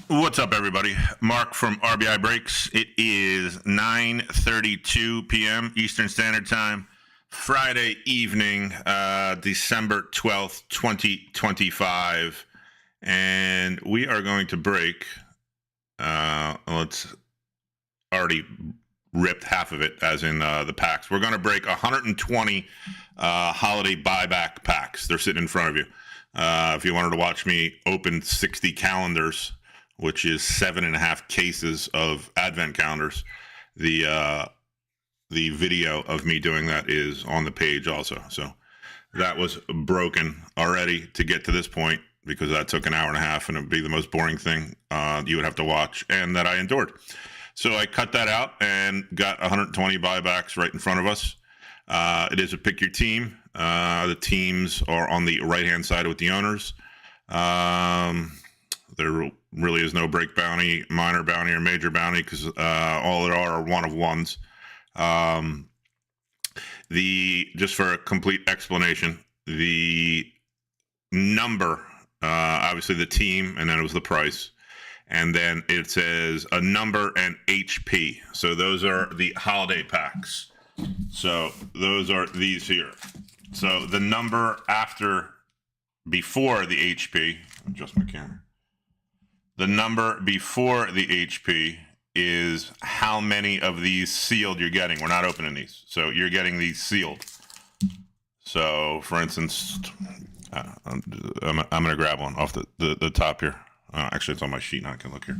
What's up, everybody? Mark from RBI Breaks. It is 9:32 p.m. Eastern Standard Time, Friday evening, December 12th, 2025. And we are going to break, let's already ripped half of it, as in the packs. We're going to break 120 holiday buyback packs. They're sitting in front of you. If you wanted to watch me open 60 calendars, which is 7.5 cases of advent calendars, the video of me doing that is on the page also. So that was broken already to get to this point, because that took an hour and a half, and it would be the most boring thing you would have to watch, and that I endured. So I cut that out and got 120 buybacks right in front of us. It is a pick your team. The teams are on the right-hand side with the owners. There really is no break bounty, minor bounty, or major bounty, because all there are one of ones. Just for a complete explanation, the number, obviously the team, and then it was the price, and then it says a number and HP. So those are the holiday packs. So those are these here. So the number before the HP, adjust my camera. The number before the HP is how many of these sealed you're getting. We're not opening these. So you're getting these sealed. So, for instance, I'm going to grab one off the top here. Actually, it's on my sheet now. I can look here.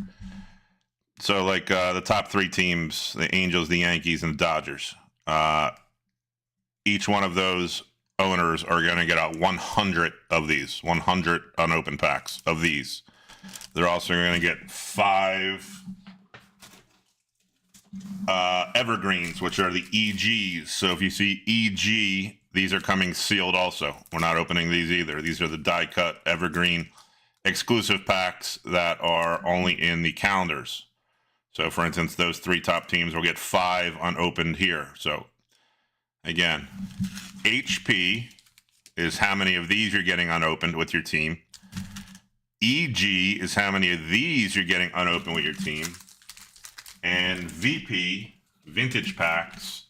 So, like the top three teams, the Angels, the Yankees, and the Dodgers. Each one of those owners are going to get out 100 of these, 100 unopened packs of these. They're also going to get 5 evergreens, which are the EGs. So if you see EG, these are coming sealed also. We're not opening these either. These are the die-cut evergreen exclusive packs that are only in the calendars. So, for instance, those 3 top teams will get 5 unopened here. So, again, HP is how many of these you're getting unopened with your team. EG is how many of these you're getting unopened with your team. And VP, vintage packs,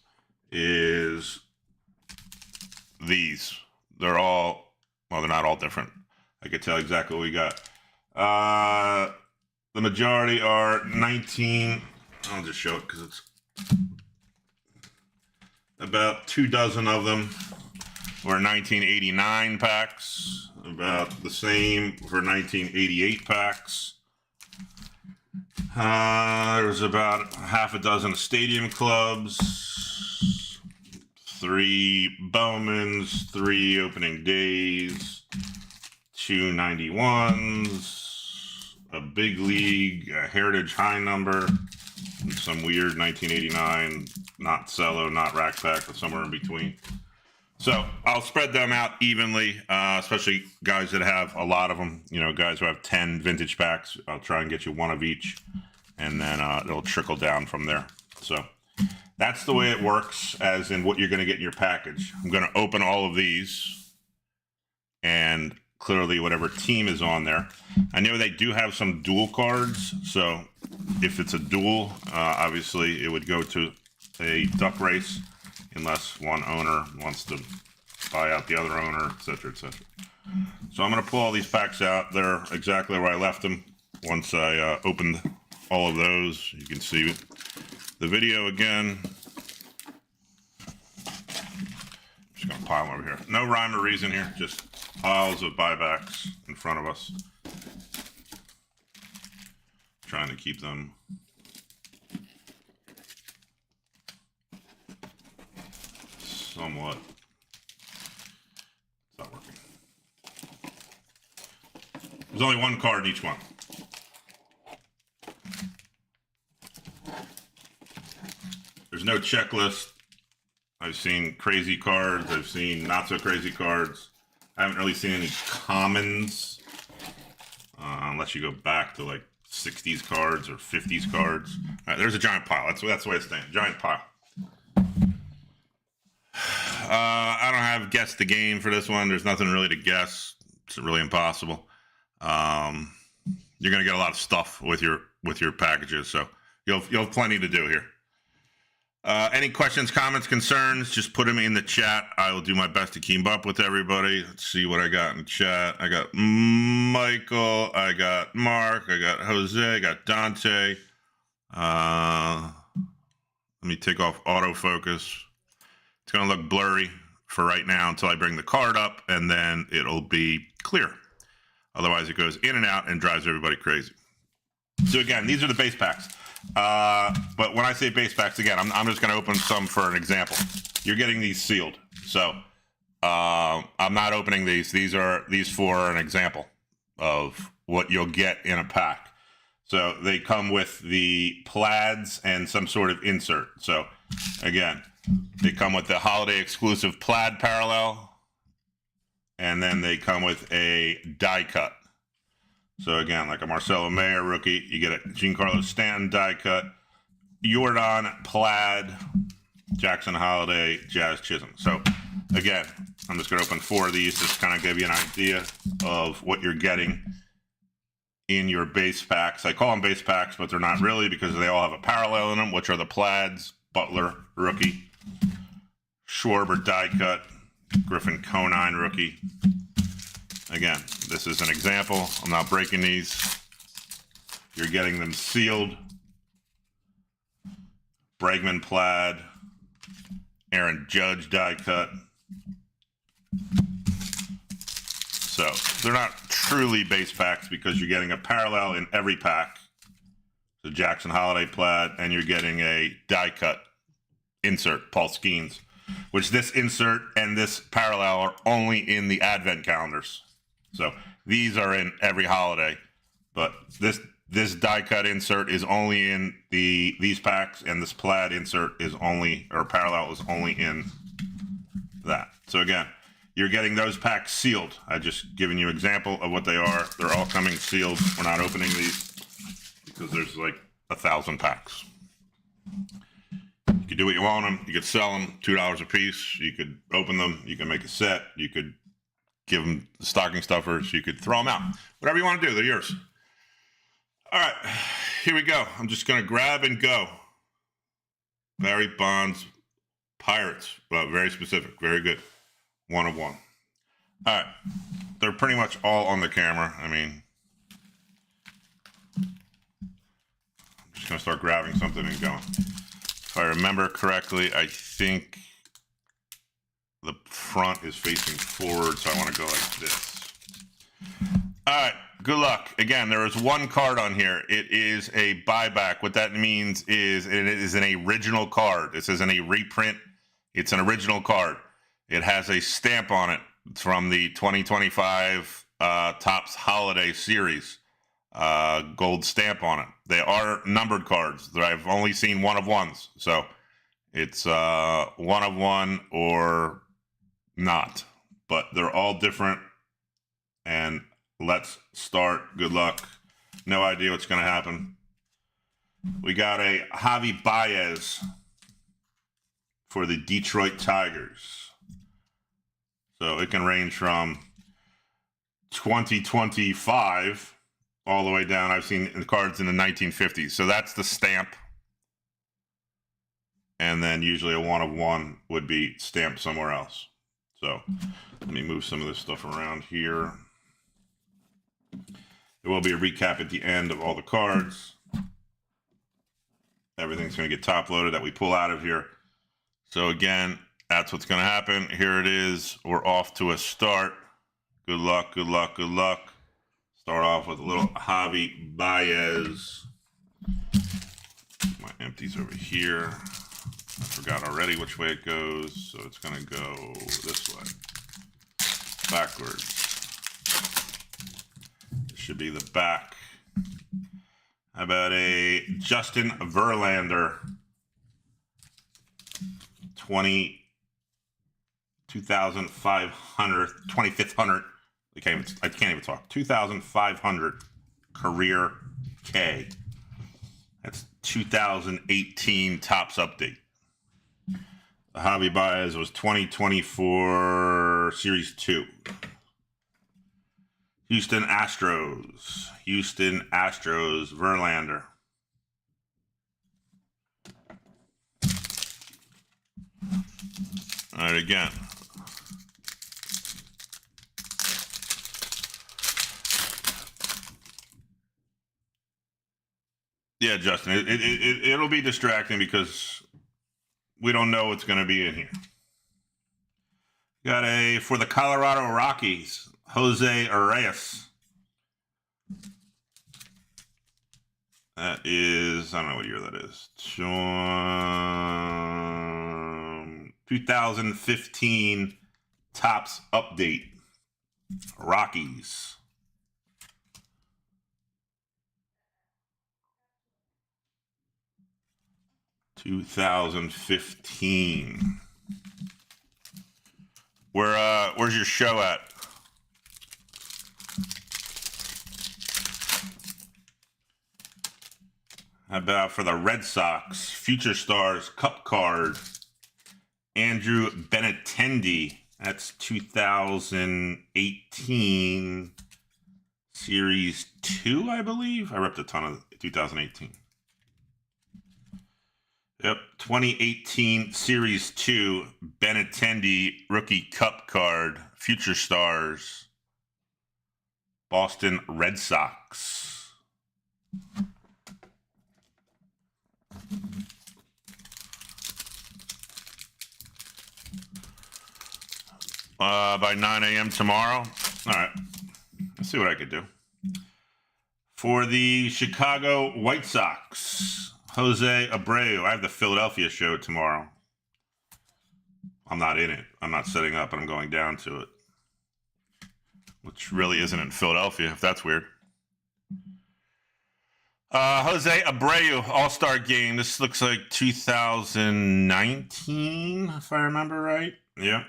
is these. They're all, well, they're not all different. I could tell exactly what we got. The majority are 19 I'll just show it because it's about 2 dozen of them were 1989 packs, about the same for 1988 packs. There was about half a dozen stadium clubs, 3 Bowmans, 3 opening days, 2 91s, a big league, a heritage high number, and some weird 1989, not cello, not rack pack, but somewhere in between. So I'll spread them out evenly, especially guys that have a lot of them. You know, guys who have 10 vintage packs, I'll try and get you 1 of each, and then it'll trickle down from there. So that's the way it works, as in what you're going to get in your package. I'm going to open all of these, and clearly whatever team is on there. I know they do have some dual cards, so if it's a dual, obviously it would go to a duck race, unless one owner wants to buy out the other owner, etc., etc. So I'm going to pull all these packs out. They're exactly where I left them once I opened all of those. You can see the video again. Just going to pile them over here. No rhyme or reason here, just piles of buybacks in front of us. Trying to keep them somewhat. It's not working. There's only 1 card in each one. There's no checklist. I've seen crazy cards. I've seen not so crazy cards. I haven't really seen any commons, unless you go back to like 60s cards or 50s cards. All right, there's a giant pile. That's the way it's staying. Giant pile. I don't have guess the game for this one. There's nothing really to guess. It's really impossible. You're gonna get a lot of stuff with your packages, so you'll have plenty to do here. Any questions, comments, concerns, just put them in the chat. I will do my best to keep up with everybody. Let's see what I got in the chat. I got Michael, I got Mark, I got Jose, I got Dante. Let me take off autofocus. It's going to look blurry for right now until I bring the card up, and then it'll be clear. Otherwise, it goes in and out and drives everybody crazy. So again, these are the base packs. But when I say base packs, again, I'm just going to open some for an example. You're getting these sealed. So I'm not opening these. These for an example of what you'll get in a pack. So they come with the plaids and some sort of insert. So again, they come with the holiday exclusive plaid parallel, and then they come with a die cut. So again, like a Marcelo Mayer rookie, you get a Giancarlo Stanton die cut, Jordan plaid, Jackson Holiday, Jazz Chisholm. So again, I'm just going to open 4 of these, just kind of give you an idea of what you're getting in your base packs. I call them base packs, but they're not really, because they all have a parallel in them, which are the plaids, Butler rookie, Schwarber die cut, Griffin Conine rookie. Again, this is an example. I'm not breaking these. You're getting them sealed. Bregman plaid, Aaron Judge die cut. So they're not truly base packs because you're getting a parallel in every pack. The Jackson Holiday plaid, and you're getting a die cut insert, Paul Skeens, which this insert and this parallel are only in the advent calendars. So these are in every holiday, but this die cut insert is only in these packs, and this plaid insert is only, or parallel is only in that. So again, you're getting those packs sealed. I just given you an example of what they are. They're all coming sealed. We're not opening these because there's like 1,000 packs. You could do what you want them. You could sell them $2 a piece. You could open them. You can make a set. You could give them stocking stuffers. You could throw them out. Whatever you want to do, they're yours. All right, here we go. I'm just going to grab and go. Barry Bonds, Pirates. Well, very specific. Very good. 1 of 1. All right. They're pretty much all on the camera. I mean, I'm just going to start grabbing something and going. If I remember correctly, I think the front is facing forward, so I want to go like this. All right, good luck. Again, there is one card on here. It is a buyback. What that means is it is an original card. This isn't a reprint. It's an original card. It has a stamp on it. It's from the 2025 Topps Holiday Series. Gold stamp on it. They are numbered cards. I've only seen one of ones. So it's one of one or not. But they're all different. And let's start. Good luck. No idea what's going to happen. We got a Javi Baez for the Detroit Tigers. So it can range from 2025 all the way down. I've seen the cards in the 1950s. So that's the stamp. And then usually a one of one would be stamped somewhere else. So let me move some of this stuff around here. There will be a recap at the end of all the cards. Everything's going to get top loaded that we pull out of here. So again, that's what's going to happen. Here it is. We're off to a start. Good luck, good luck, good luck. Start off with a little Javi Baez. My empties over here. I forgot already which way it goes, so it's going to go this way. Backwards. It should be the back. How about a Justin Verlander 2500 I can't even talk. 2,500 career K. That's 2018 Topps update. The Javi Baez was 2024 Series 2. Houston Astros. Verlander. All right, again. Yeah, Justin, it'll be distracting because we don't know what's going to be in here. Got a, for the Colorado Rockies, Jose Reyes. That is, I don't know what year that is. 2015 Topps update. Rockies. (2015). Where's your show at? How about for the Red Sox, Future Stars Cup card, Andrew Benintendi. That's 2018 Series 2, I believe. I ripped a ton of 2018. Yep, 2018 Series 2, Benintendi Rookie Cup card, Future Stars, Boston Red Sox. By 9 a.m. tomorrow. All right, let's see what I could do. For the Chicago White Sox, Jose Abreu. I have the Philadelphia show tomorrow. I'm not in it. I'm not setting up, and I'm going down to it. Which really isn't in Philadelphia, if that's weird. Jose Abreu, All-Star Game. This looks like 2019, if I remember right. Yeah.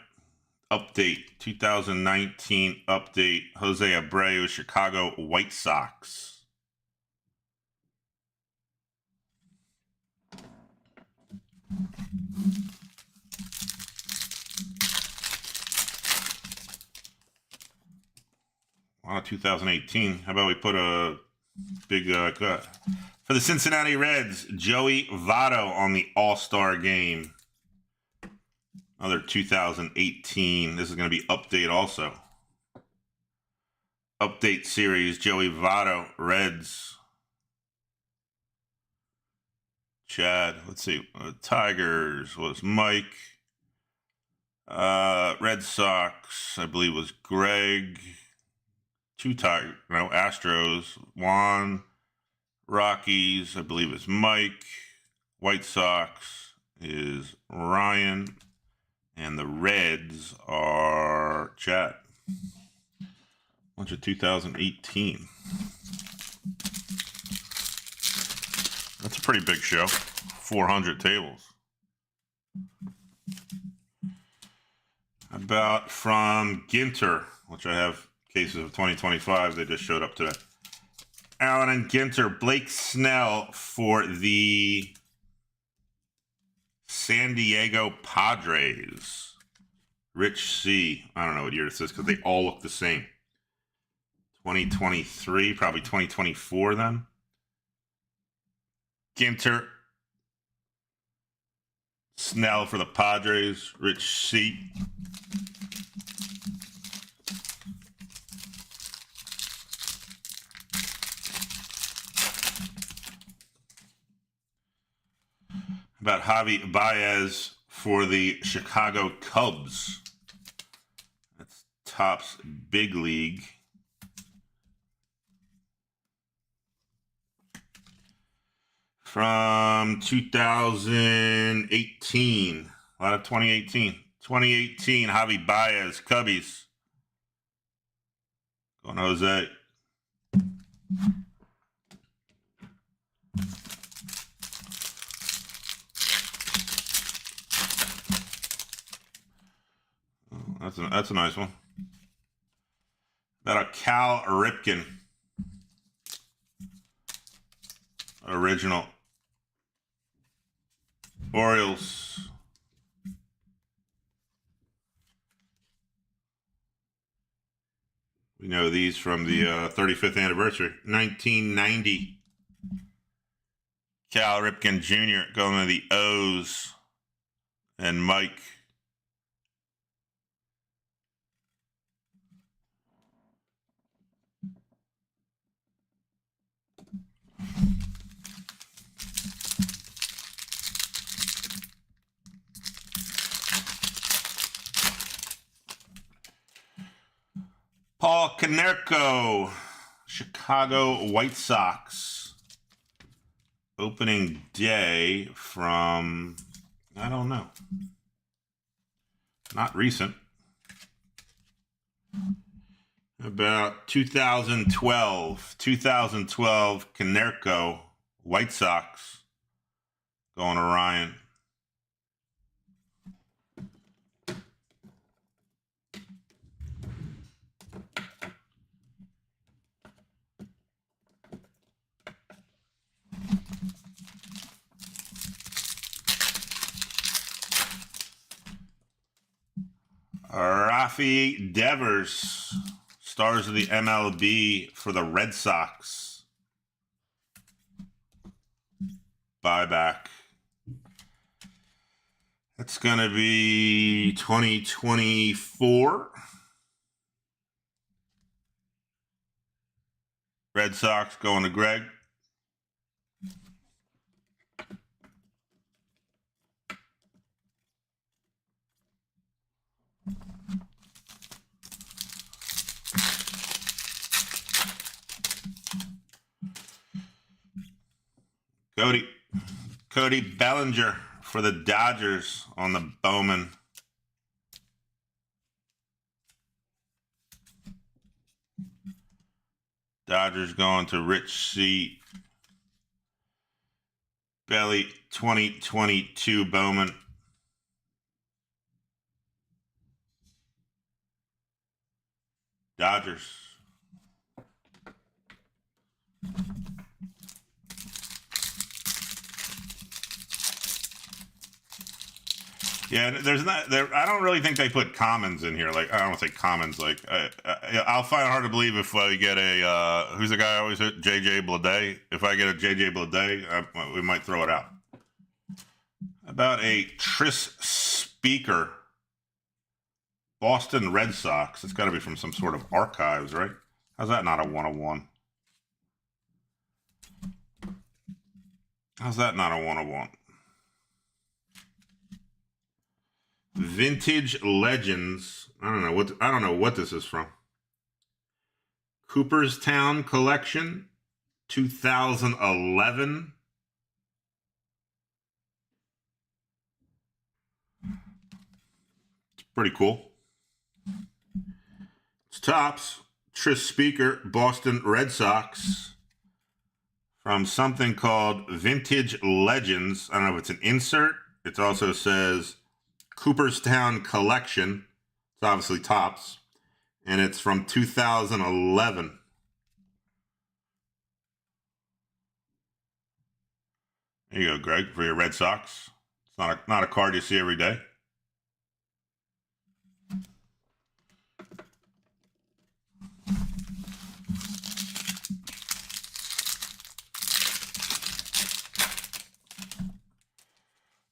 Update. 2019 update. Jose Abreu, Chicago White Sox. Wow, 2018. How about we put a big for the Cincinnati Reds, Joey Votto on the All-Star Game. Another 2018. This is going to be update also. Update series, Joey Votto, Reds. Chad. Let's see. Tigers was Mike. Red Sox, I believe, was Greg. Astros, Juan. Rockies, I believe, is Mike. White Sox is Ryan. And the Reds are Chad. Bunch of 2018. That's a pretty big show. 400 tables. About from Ginter, which I have cases of 2025. They just showed up today. Allen and Ginter, Blake Snell for the San Diego Padres. Rich C. I don't know what year this is because they all look the same. 2023, probably 2024 then. Ginter, Snell for the Padres. Rich C. About Javi Baez for the Chicago Cubs. That's Topps Big League. From 2018. A lot of 2018. 2018, Javi Baez, Cubbies. Going Jose. That's a nice one. About a Cal Ripken. Original. Orioles. We know these from the 35th anniversary. 1990. Cal Ripken Jr. going to the O's. And Mike. Paul Konerko, Chicago White Sox. Opening day from, I don't know. Not recent. About 2012. 2012, Konerko, White Sox. Going to Ryan. Rafi Devers, stars of the MLB for the Red Sox. Buyback. That's going to be 2024. Red Sox going to Greg. Cody Bellinger for the Dodgers on the Bowman. Dodgers going to Rich C. Belly 2022 Bowman. Dodgers. Yeah, there's not there. I don't really think they put commons in here. Like, I don't want to say commons. Like, I'll find it hard to believe if I get a who's the guy I always hit? JJ Bleday. If I get a JJ Bleday, we might throw it out. About a Tris Speaker, Boston Red Sox. It's got to be from some sort of archives, right? How's that not a 101? How's that not a 101? Vintage Legends. I don't know what this is from. Cooperstown Collection, 2011. It's pretty cool. It's Topps. Tris Speaker, Boston Red Sox. From something called Vintage Legends. I don't know if it's an insert. It also says Cooperstown Collection. It's obviously Topps. And it's from 2011. There you go, Greg, for your Red Sox. It's not a card you see every day.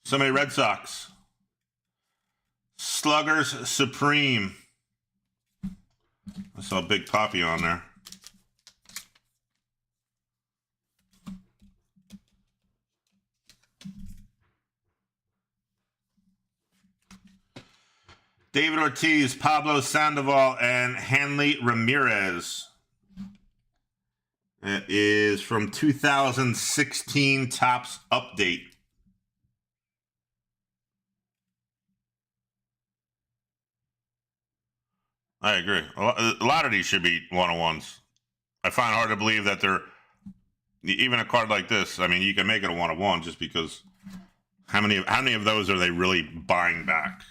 So many Red Sox. Sluggers Supreme. I saw Big Poppy on there. David Ortiz, Pablo Sandoval, and Hanley Ramirez. It is from 2016 Topps Update. I agree. A lot of these should be 101s. I find it hard to believe that they're even a card like this. I mean, you can make it a 101 just because how many of those are they really buying back?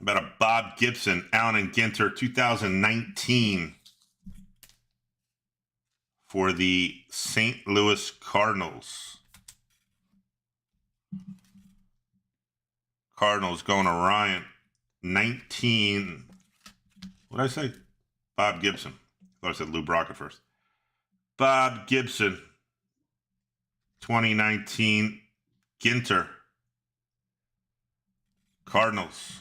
About a Bob Gibson, Allen and Ginter, 2019 for the St. Louis Cardinals. Cardinals going to Ryan. 19. What did I say? Bob Gibson. I thought I said Lou Brock at first. Bob Gibson. 2019 Ginter. Cardinals.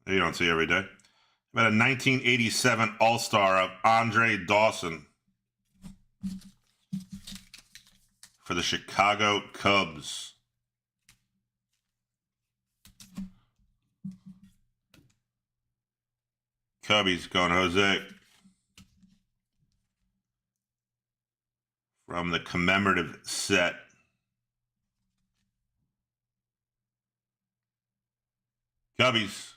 You don't see every day. About a 1987 All-Star of Andre Dawson for the Chicago Cubs. Cubbies going Jose. From the commemorative set. Cubbies.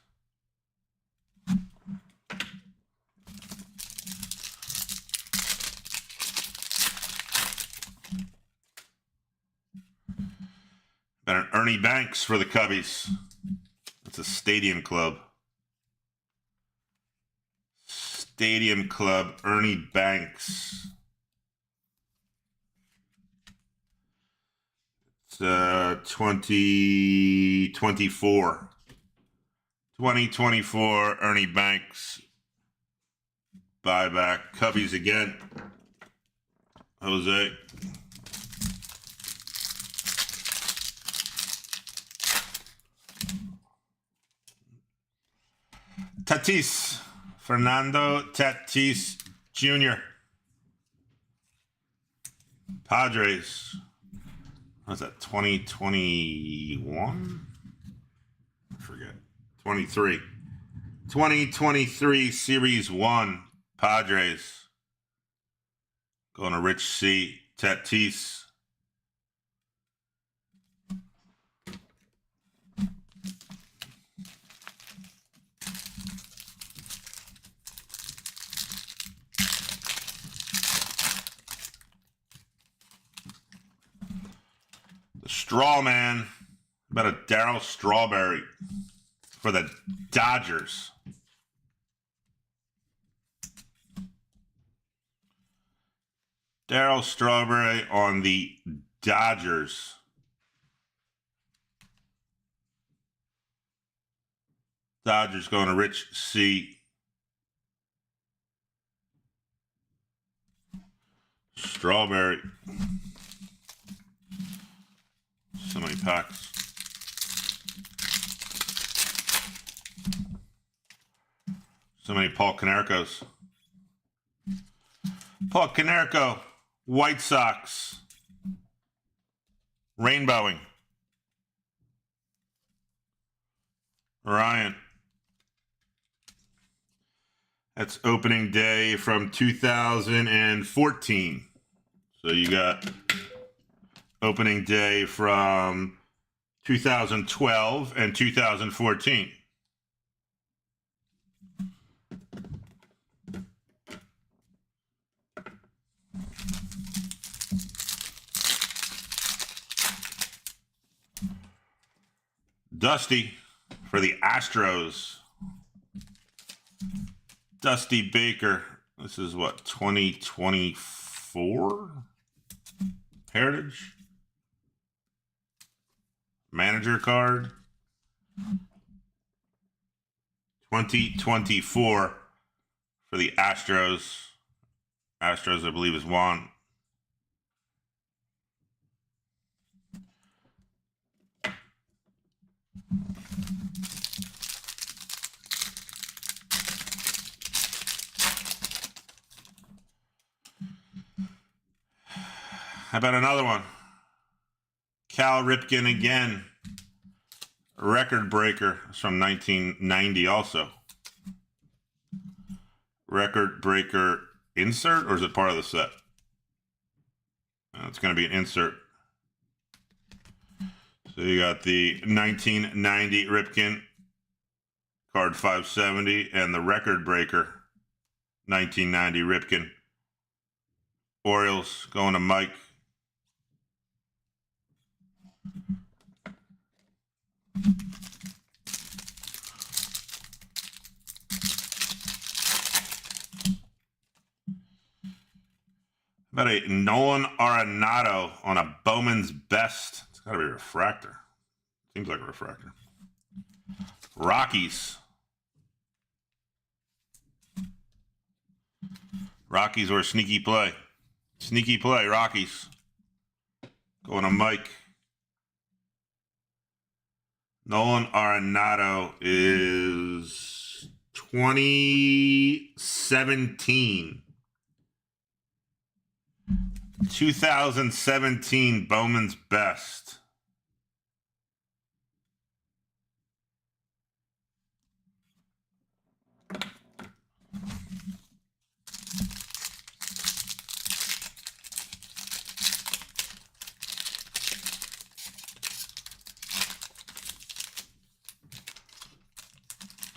Got an Ernie Banks for the Cubbies. That's a Stadium Club. Stadium Club, Ernie Banks. It's 2024. 2024 Ernie Banks. Buyback. Cubbies again. Jose. Tatis. Fernando Tatis Jr. Padres. What's that? 2021? I forget. 23. 2023 Series 1. Padres. Going to Rich C. Tatis. The Straw Man. About a Darryl Strawberry for the Dodgers. Darryl Strawberry on the Dodgers. Dodgers going to Rich C. Strawberry. So many packs. So many Paul Konerkos. Paul Konerko, White Sox. Rainbowing. Ryan. That's opening day from 2014. So you got opening day from 2012 and 2014. Dusty for the Astros. Dusty Baker. This is what, 2024? Heritage? Manager card. 2024 for the Astros. Astros, I believe, is Juan. How about another one? Cal Ripken again. Record breaker. It's from 1990 also. Record breaker insert, or is it part of the set? It's going to be an insert. So you got the 1990 Ripken, card 570, and the record breaker 1990 Ripken. Orioles going to Mike. About a Nolan Arenado on a Bowman's Best. It's got to be a refractor. Seems like a refractor. Rockies. Rockies were a sneaky play. Sneaky play, Rockies. Going to Mike. Nolan Arenado is 2017. 2017 Bowman's Best.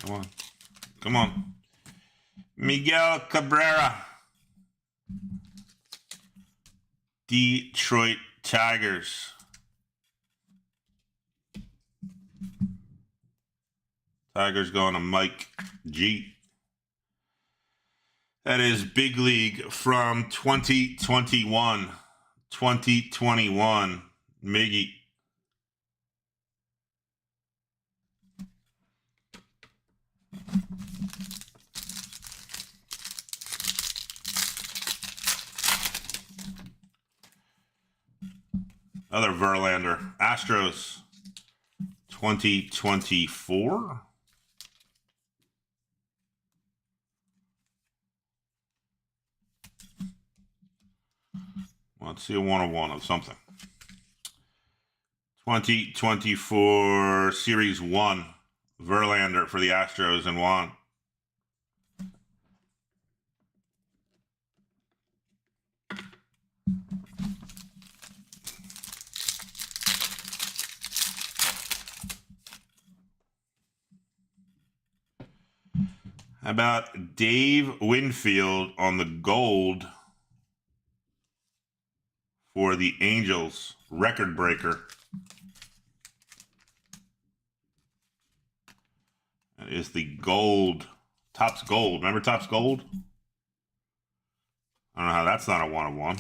Come on. Come on. Miguel Cabrera. Detroit Tigers. Tigers going to Mike G. That is Big League from 2021. 2021. Miggy. Another Verlander. Astros 2024. Let's see a 101 of something. 2024 Series 1. Verlander for the Astros and Juan. How about Dave Winfield on the gold for the Angels, record breaker. That is the gold. Topps Gold. Remember Topps Gold? I don't know how that's not a 101.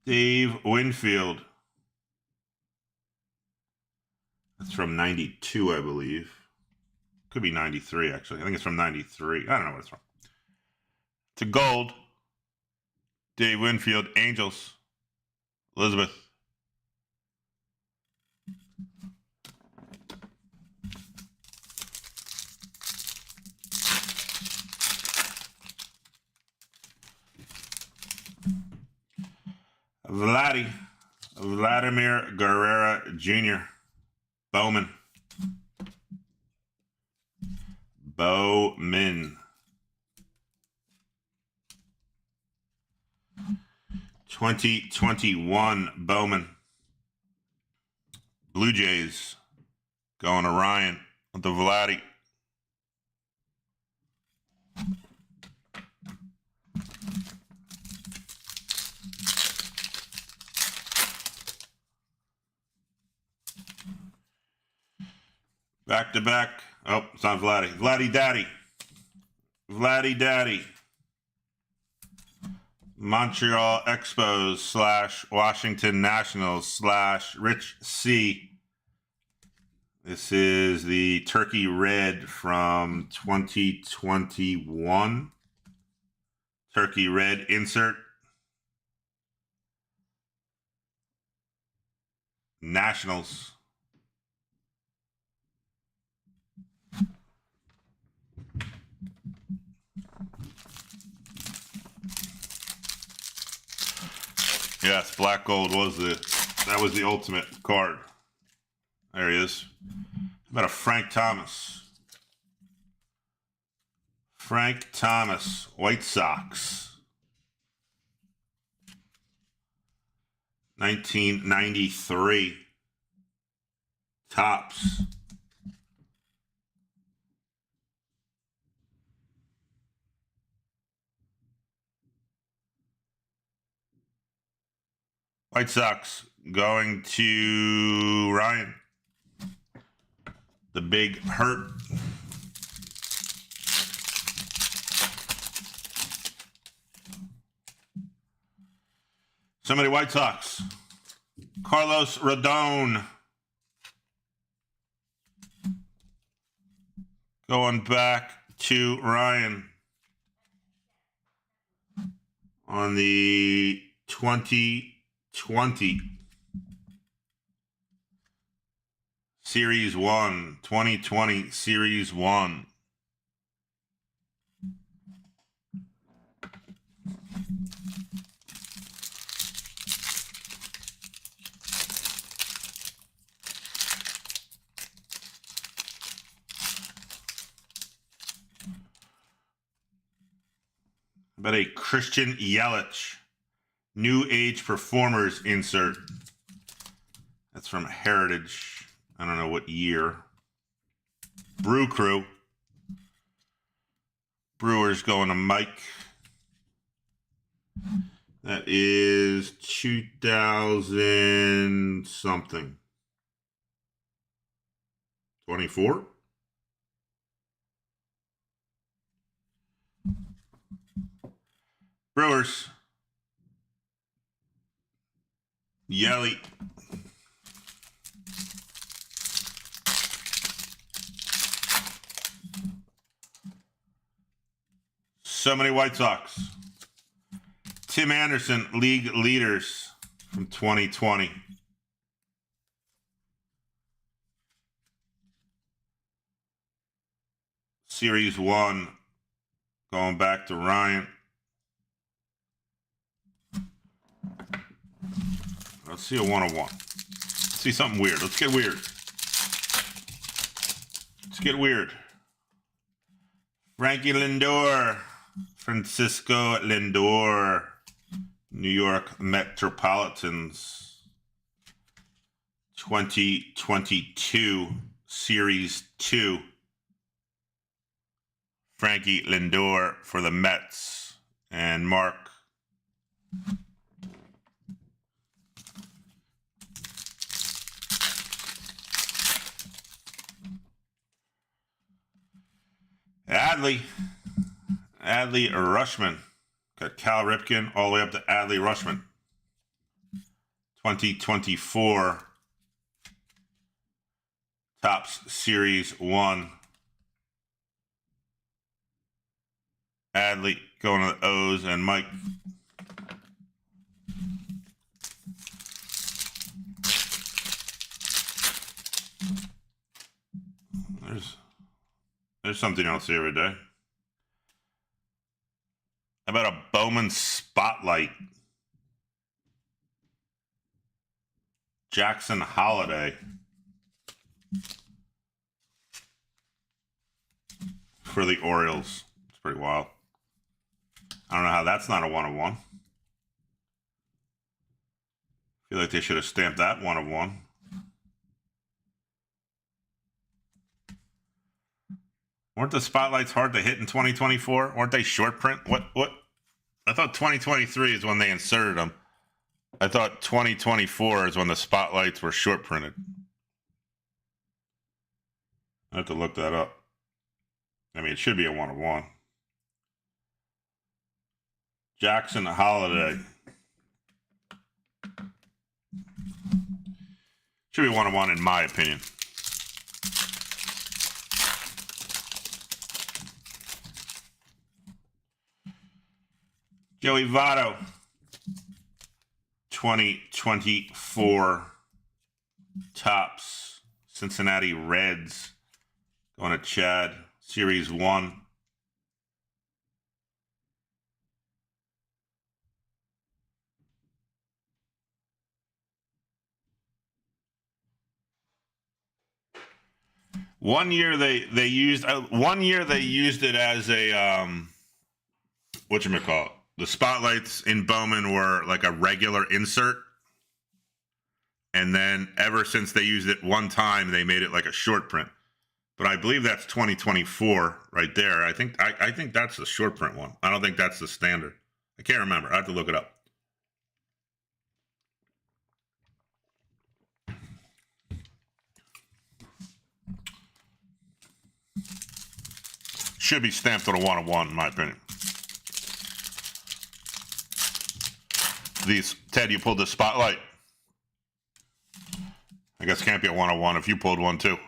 Dave Winfield. That's from 92, I believe. Could be 93, actually. I think it's from 93. I don't know what it's from. It's a gold. Dave Winfield, Angels. Elizabeth. Vladimir Guerrera Jr. Bowman. 2021 Bowman. Blue Jays going to Ryan with the Vladdy. Back to back. Oh, it's not Vladdy. Vladdy Daddy. Vladdy Daddy. Montreal Expos / Washington Nationals / Rich C. This is the Turkey Red from 2021. Turkey Red insert. Nationals. Yes, black gold was that was the ultimate card. There he is. How about a Frank Thomas? Frank Thomas, White Sox. 1993. Tops. White Sox going to Ryan. The Big Hurt. Somebody White Sox. Carlos Rodon. Going back to Ryan. On the 2020 Series 1. 2020 Series 1. But a Christian Yelich New Age Performers insert. That's from Heritage. I don't know what year. Brew Crew. Brewers going to Mike. That is 2000 something. 24? Brewers. Yelly. So many White Sox. Tim Anderson, League Leaders from 2020. Series 1. Going back to Ryan. Let's see a 101. Let's see something weird. Let's get weird. Let's get weird. Frankie Lindor. Francisco Lindor. New York Metropolitans. 2022 Series 2. Frankie Lindor for the Mets. And Mark. Adley Rushman. Got Cal Ripken all the way up to Adley Rushman. 2024 Topps Series 1. Adley going to the O's and Mike. There's something else here every day. How about a Bowman Spotlight? Jackson Holiday. For the Orioles. It's pretty wild. I don't know how that's not a 1/1. Feel like they should have stamped that 1/1. Weren't the spotlights hard to hit in 2024? Weren't they short print? What? I thought 2023 is when they inserted them. I thought 2024 is when the spotlights were short printed. I have to look that up. I mean, it should be a 1/1. Jackson Holiday. Should be 1/1 in my opinion. Joey Votto. 2024 Topps Cincinnati Reds. Going to Chad. Series 1. One year they used it as a whatchamacallit. The spotlights in Bowman were like a regular insert. And then ever since they used it one time, they made it like a short print. But I believe that's 2024 right there. I think that's the short print one. I don't think that's the standard. I can't remember. I have to look it up. Should be stamped on a 1/1 in my opinion. Ted, you pulled the spotlight. I guess can't be a 1/1 if you pulled one too.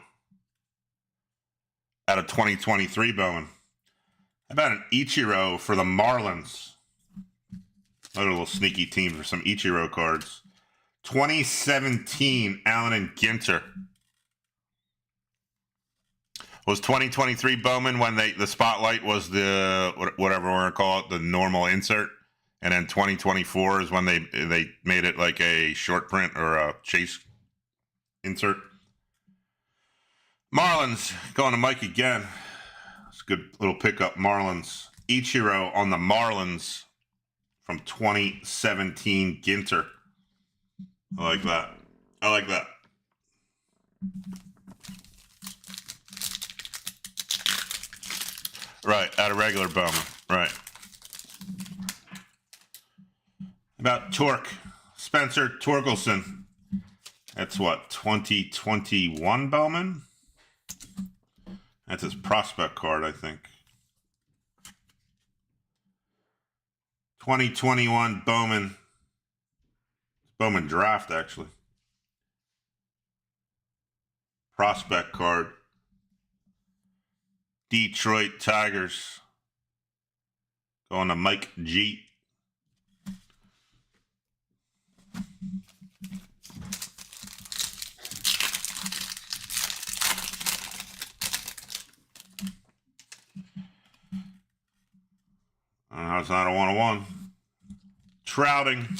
Out of 2023 Bowman. How about an Ichiro for the Marlins? Another little sneaky team for some Ichiro cards. 2017 Allen and Ginter. Was 2023 Bowman when the spotlight was the whatever we're gonna call it, the normal insert, and then 2024 is when they made it like a short print or a chase insert. Marlins going to Mike again. It's a good little pickup. Marlins. Ichiro on the Marlins from 2017 Ginter. I like that. I like that. Right, out of regular Bowman. Right. About Torque. Spencer Torkelson. That's what, 2021 Bowman? That's his prospect card, I think. 2021 Bowman. Bowman draft, actually. Prospect card. Detroit Tigers. Going to Mike G. It's not a 1/1. Trouting.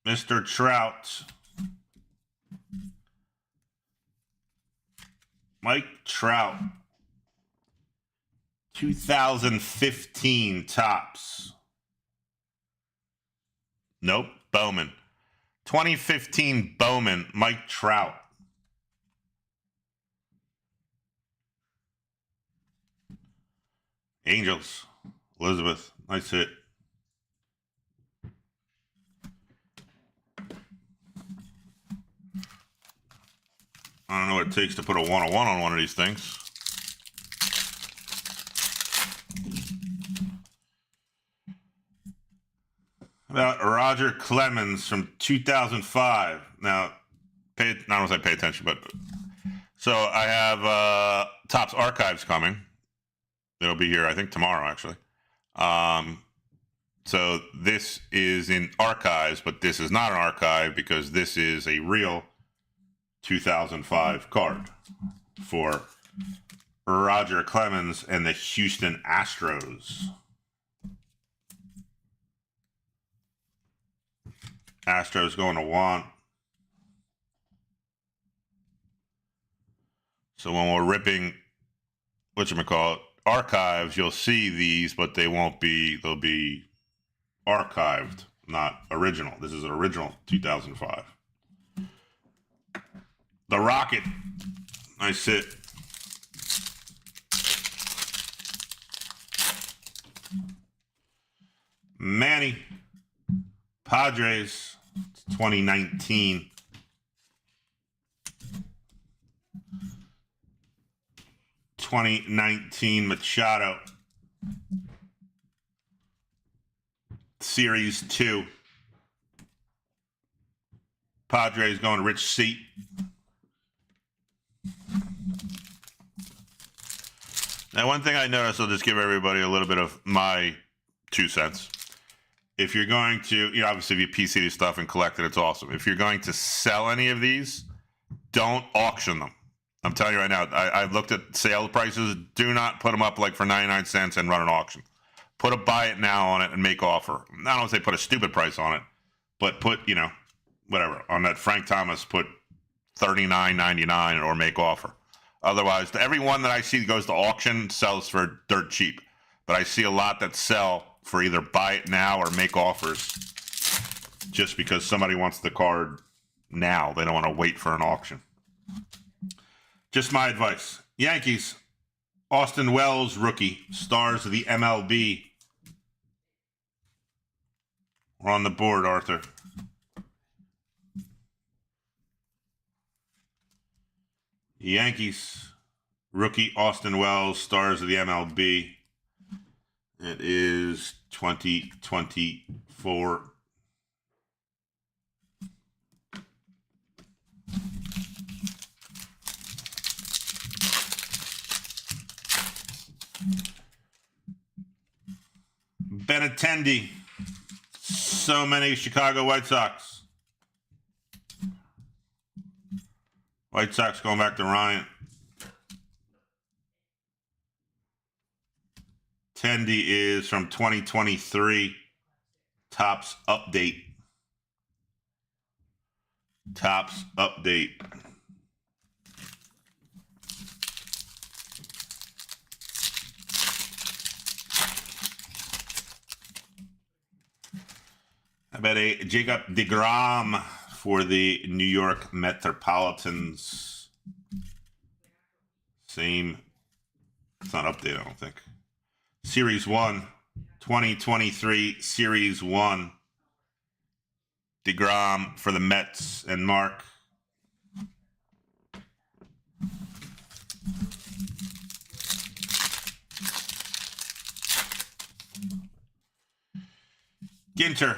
Mr. Trout. Mike Trout. 2015 Topps. Nope. Bowman. 2015 Bowman. Mike Trout. Angels. Elizabeth. Nice hit. I don't know what it takes to put a 1/1 on one of these things. About Roger Clemens from 2005. Now, I don't say pay attention, but so I have Topps Archives coming. It'll be here, I think, tomorrow, actually. So this is in archives, but this is not an archive because this is a real 2005 card for Roger Clemens and the Houston Astros. Astros going to want. So when we're ripping, whatchamacallit, archives, you'll see these, but they won't be, they'll be archived, not original. This is an original 2005. The Rocket. Nice hit. Manny. Padres. 2019. Machado. Series 2. Padres going Rich Seat. Now, one thing I noticed, I'll just give everybody a little bit of my 2 cents. If you're going to, obviously if you PC this stuff and collect it, it's awesome. If you're going to sell any of these, don't auction them. I'm telling you right now, I've looked at sale prices. Do not put them up like for 99 cents and run an auction. Put a buy it now on it and make offer. I don't say put a stupid price on it, but put, whatever. On that Frank Thomas, put $39.99 or make offer. Otherwise, every one that I see that goes to auction sells for dirt cheap. But I see a lot that sell for either buy it now or make offers just because somebody wants the card now. They don't want to wait for an auction. Just my advice. Yankees, Austin Wells, rookie, stars of the MLB. We're on the board, Arthur. Yankees, rookie, Austin Wells, stars of the MLB. It is 2024. Benintendi. So many Chicago White Sox. White Sox going back to Ryan. Tendy is from 2023. Topps update. Topps update. How about a Jacob deGrom for the New York Metropolitans? Same. It's not updated, I don't think. Series 1, 2023, Series 1. deGrom for the Mets and Mark. Ginter.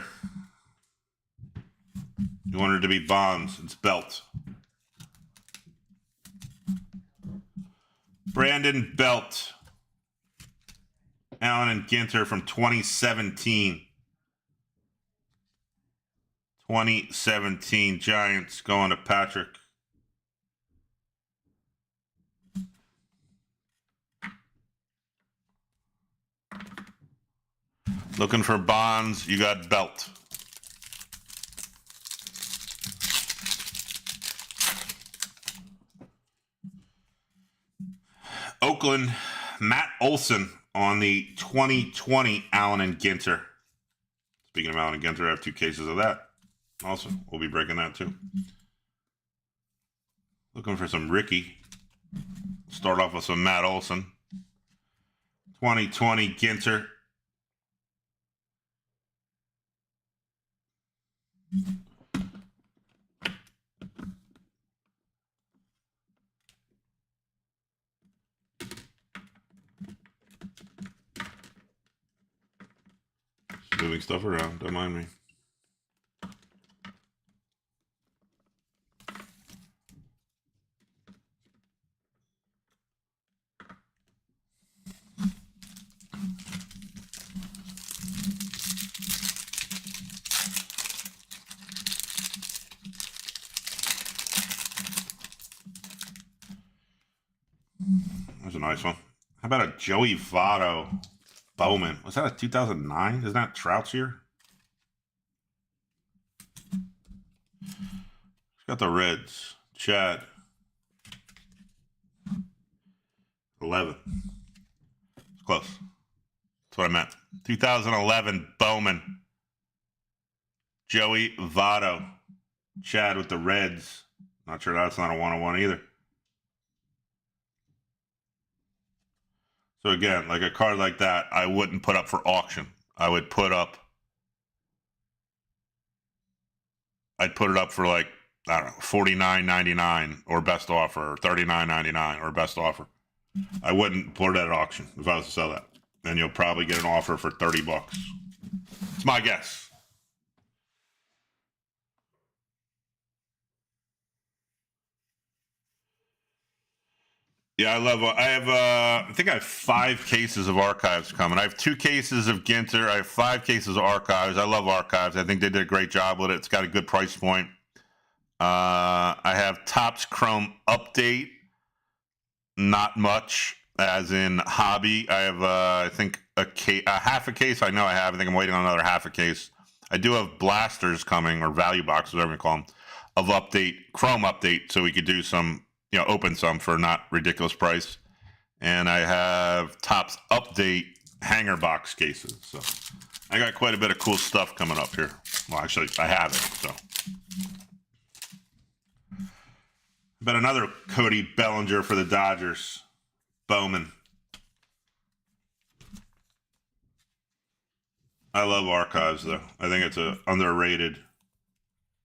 You wanted it to be Bonds. It's Belt. Brandon Belt. Allen and Ginter from 2017. 2017 Giants going to Patrick. Looking for Bonds, you got Belt. Oakland, Matt Olson on the 2020 Allen and Ginter. Speaking of Allen and Ginter, I have 2 cases of that. Awesome. We'll be breaking that too. Looking for some Ricky. Start off with some Matt Olson. 2020 Ginter. Just moving stuff around. Don't mind me. a nice one. How about a Joey Votto Bowman? Was that a 2009? Isn't that Trout's year? He's got the Reds. Chad. 11. It's close. That's what I meant. 2011 Bowman. Joey Votto. Chad with the Reds. Not sure that's not a 101 either. So again, like a card like that, I wouldn't put up for auction. I'd put it up for like, I don't know, $49.99 or best offer, or $39.99 or best offer. I wouldn't put it at auction if I was to sell that. Then you'll probably get an offer for $30. It's my guess. Yeah, I think I have 5 cases of archives coming. I have 2 cases of Ginter. I have 5 cases of archives. I love archives. I think they did a great job with it. It's got a good price point. I have Topps Chrome Update. Not much, as in hobby. I have, I think, a half a case. I know I have. I think I'm waiting on another half a case. I do have blasters coming, or value boxes, whatever you call them, of Chrome Update, so we could do some, open some for not ridiculous price. And I have Topps Update hanger box cases. So I got quite a bit of cool stuff coming up here. Well, actually, I have it, so. But another Cody Bellinger for the Dodgers. Bowman. I love archives, though. I think it's a underrated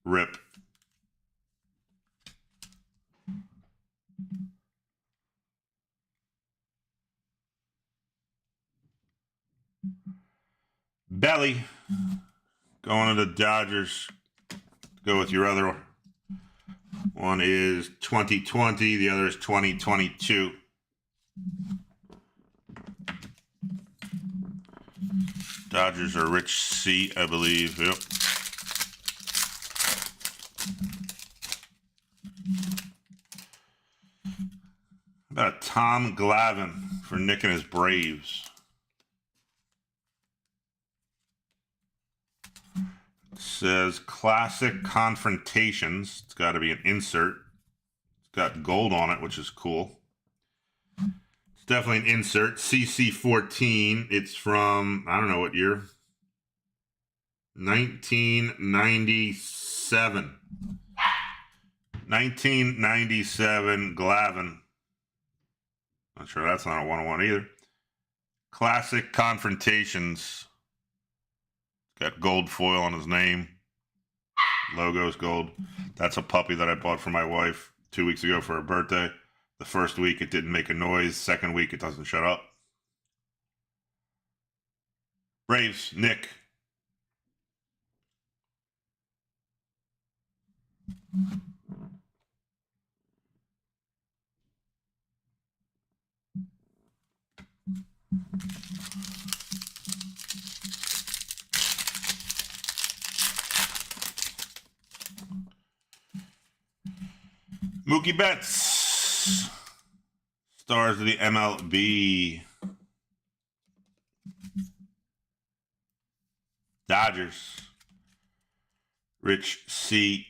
rip. Belly. Going to the Dodgers. Go with your other one is 2020. The other is 2022. Dodgers are Rich C, I believe. Yep. About Tom Glavine for Nick and his Braves. It says Classic Confrontations. It's got to be an insert. It's got gold on it, which is cool. It's definitely an insert. CC14. It's from, I don't know what year. 1997. 1997 Glavine. Not sure that's not a 101 either. Classic Confrontations. Got gold foil on his name. Logo's gold. That's a puppy that I bought for my wife 2 weeks ago for her birthday. The first week it didn't make a noise. Second week it doesn't shut up. Braves, Nick. Mookie Betts. Stars of the MLB. Dodgers. Rich C.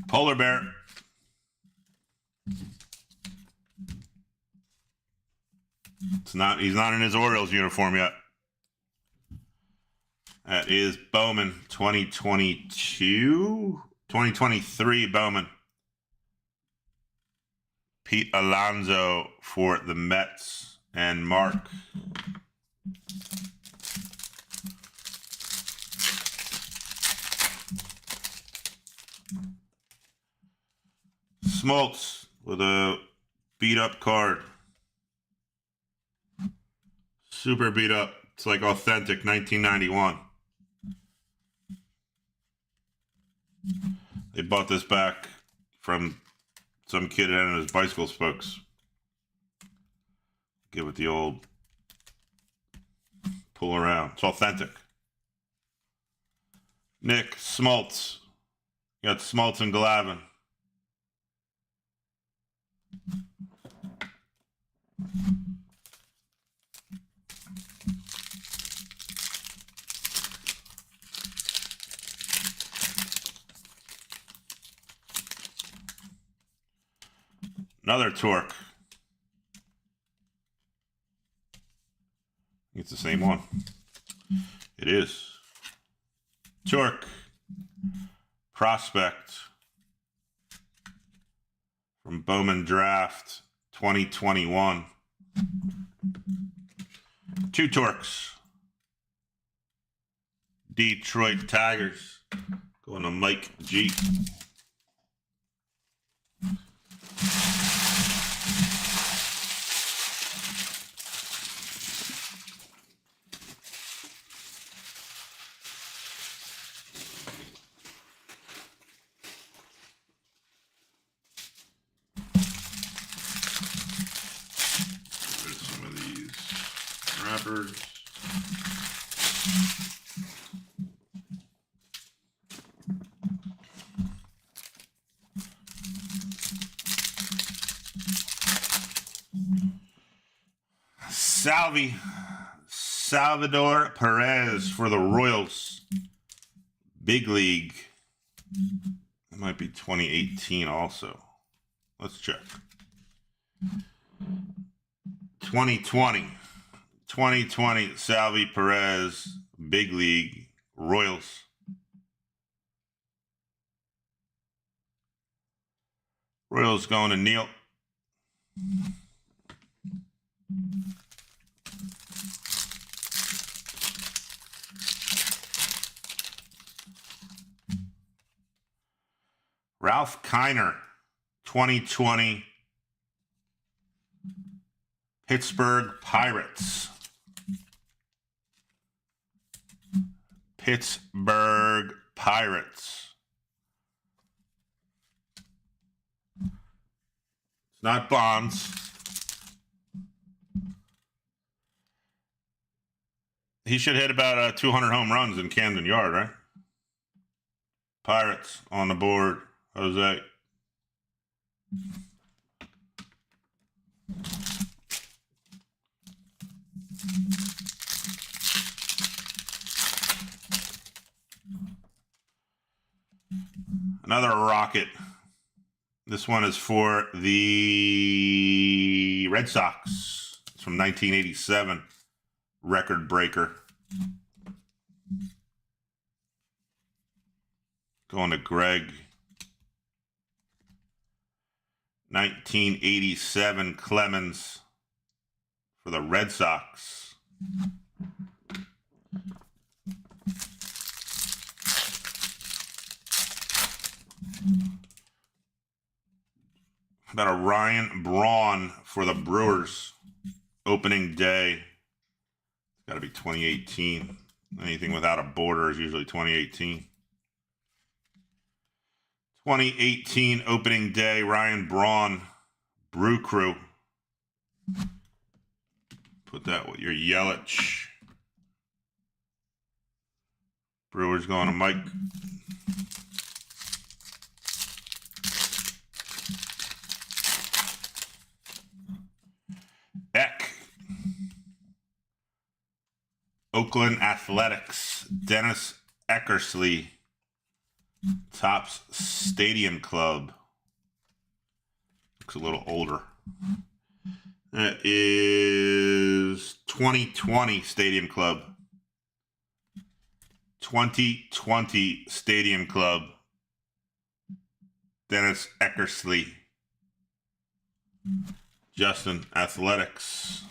Polar Bear. He's not in his Orioles uniform yet. That is Bowman 2022, 2023 Bowman. Pete Alonso for the Mets and Mark. Smoltz with a beat up card. Super beat up. It's like authentic 1991. They bought this back from Some kid had his bicycle spokes. Give it the old pull around. It's authentic. Nick Smoltz. You got Smoltz and Glavin. Another Torque. It's the same one. It is. Torque. Prospect. From Bowman Draft 2021. 2 Torques. Detroit Tigers. Going to Mike G. Some of these wrappers. Salvador Perez for the Royals. Big League. It might be 2018 also. Let's check. 2020. Salvi Perez. Big League. Royals. Royals going to Neil. Ralph Kiner, 2020 Pittsburgh Pirates. Pittsburgh Pirates. It's not Bonds. He should hit about 200 home runs in Camden Yard, right? Pirates on the board. Jose. Another Rocket. This one is for the Red Sox. It's from 1987. Record breaker. Going to Greg. 1987 Clemens for the Red Sox. About a Ryan Braun for the Brewers. Opening day. It's got to be 2018. Anything without a border is usually 2018. 2018 opening day, Ryan Braun, Brew Crew. Put that with your Yelich. Brewers going to Mike. Eck. Oakland Athletics, Dennis Eckersley. Topps Stadium Club. Looks a little older. That is 2020 Stadium Club. 2020 Stadium Club. Dennis Eckersley. Justin, Athletics.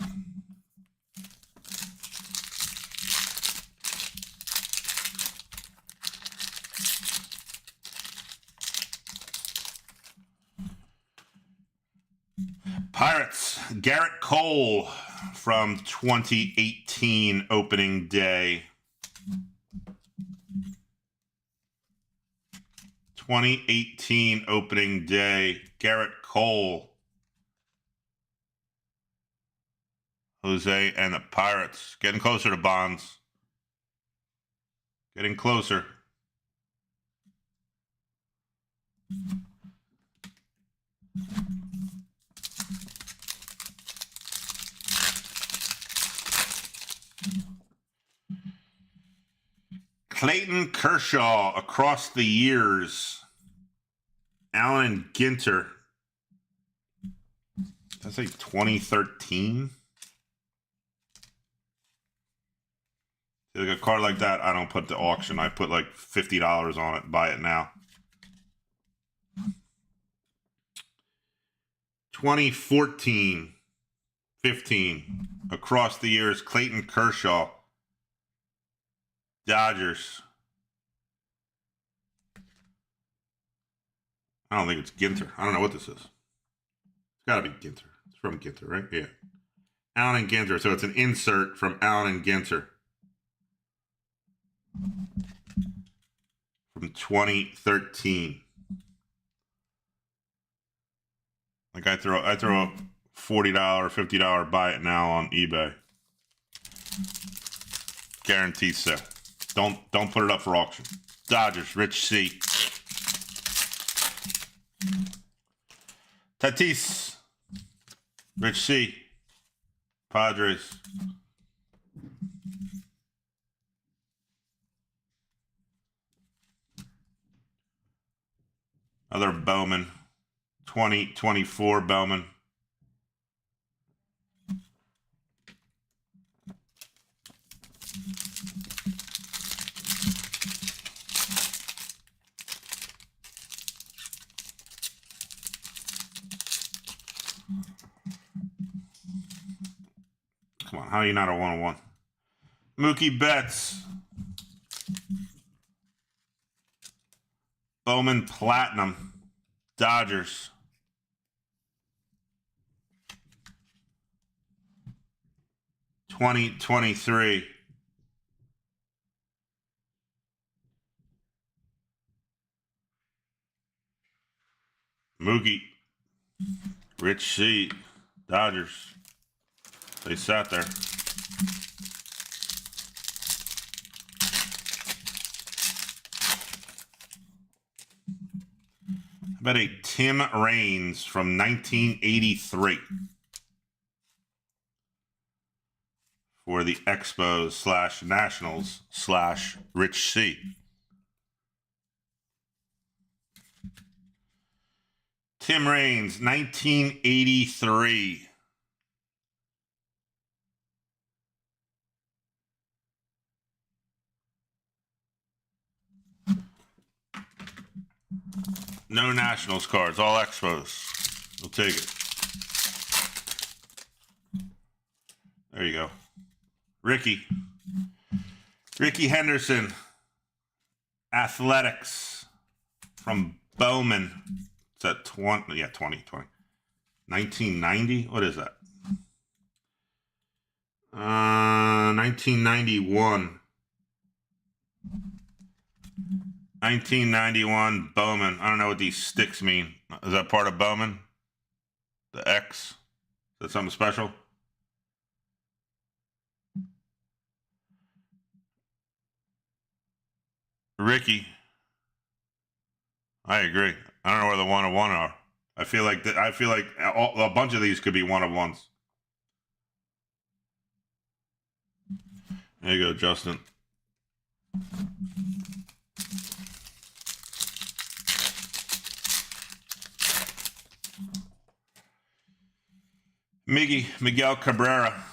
Pirates, Garrett Cole from 2018 opening day. 2018 opening day, Garrett Cole. Cole, Jose, and the Pirates. Getting closer to Bonds. Getting closer. Clayton Kershaw across the years. Alan Ginter. That's like 2013. Like a card like that, I don't put to auction. I put like $50 on it. Buy it now. 2014, 15. Across the years, Clayton Kershaw. Dodgers. I don't think it's Ginter. I don't know what this is. It's got to be Ginter. It's from Ginter, right? Yeah. Allen and Ginter. So it's an insert from Allen and Ginter. From 2013. Like I throw a $40, $50 buy it now on eBay. Guaranteed sale. Don't put it up for auction. Dodgers, Rich C. Tatis, Rich C. Padres. Another Bowman. 2024 Bowman. Come on, how are you not a 1-on-1? Mookie Betts. Bowman Platinum. Dodgers. $20.23. Mookie. Rich C. Dodgers. They sat there. How about a Tim Raines from 1983 for the Expos / Nationals / Rich C. Tim Raines, 1983. No Nationals cards, all Expos. We'll take it. There you go. Ricky Henderson. Athletics from Bowman. It's at 20. Yeah, 2020. 1990. What is that? 1991. 1991 Bowman. I don't know what these sticks mean. Is that part of Bowman? The X? Is that something special? Ricky. I agree. I don't know where the 1-of-1 are. I feel like a bunch of these could be 1-of-1s. There you go, Justin. Miguel Cabrera.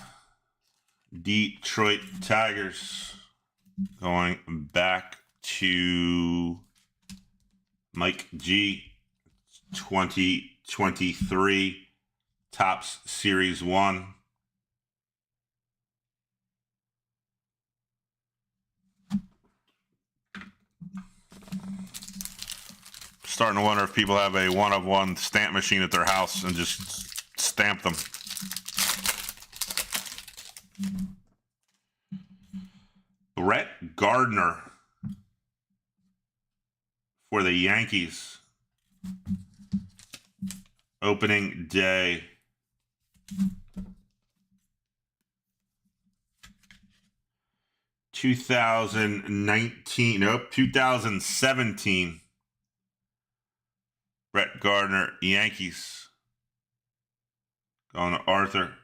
Detroit Tigers. Going back to Mike G. 2023 Topps Series 1. Starting to wonder if people have a 1-of-1 stamp machine at their house and just stamp them. Brett Gardner for the Yankees. Opening day. Nope, 2017. Brett Gardner, Yankees. Going to Arthur.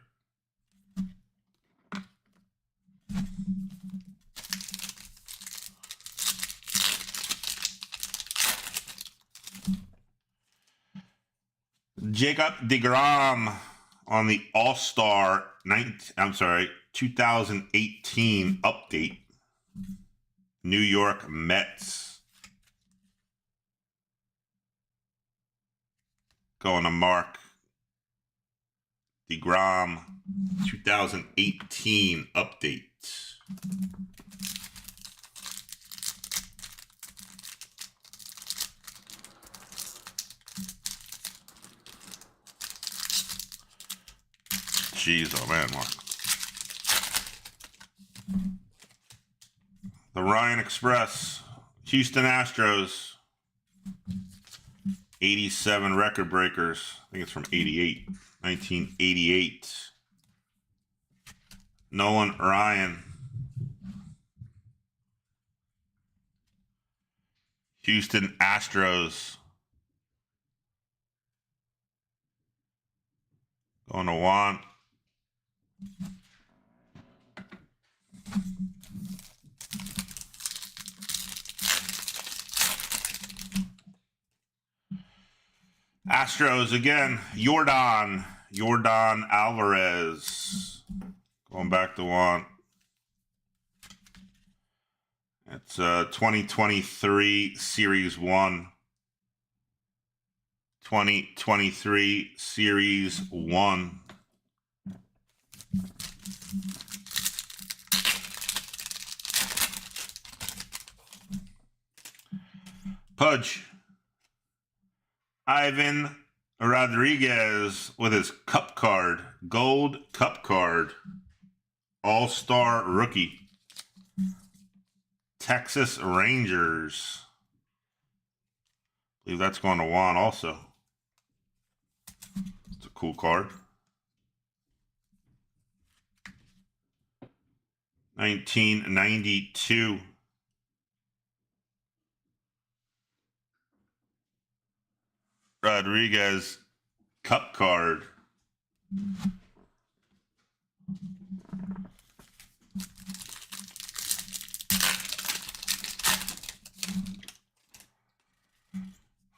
Jacob deGrom on the All-Star 2018 update. New York Mets. Going to Mark. deGrom 2018 update. Jeez, oh man, Mark. The Ryan Express, Houston Astros, 87 record breakers. I think it's from 1988. Nolan Ryan, Houston Astros. Going to Juan. Astros again. Yordan Alvarez. Going back to Juan. It's 2023 Series 1. 2023 Series 1. Pudge. Ivan Rodriguez with his cup card. Gold cup card. All-Star rookie. Texas Rangers. I believe that's going to Juan also. It's a cool card. 1992. Rodriguez cup card.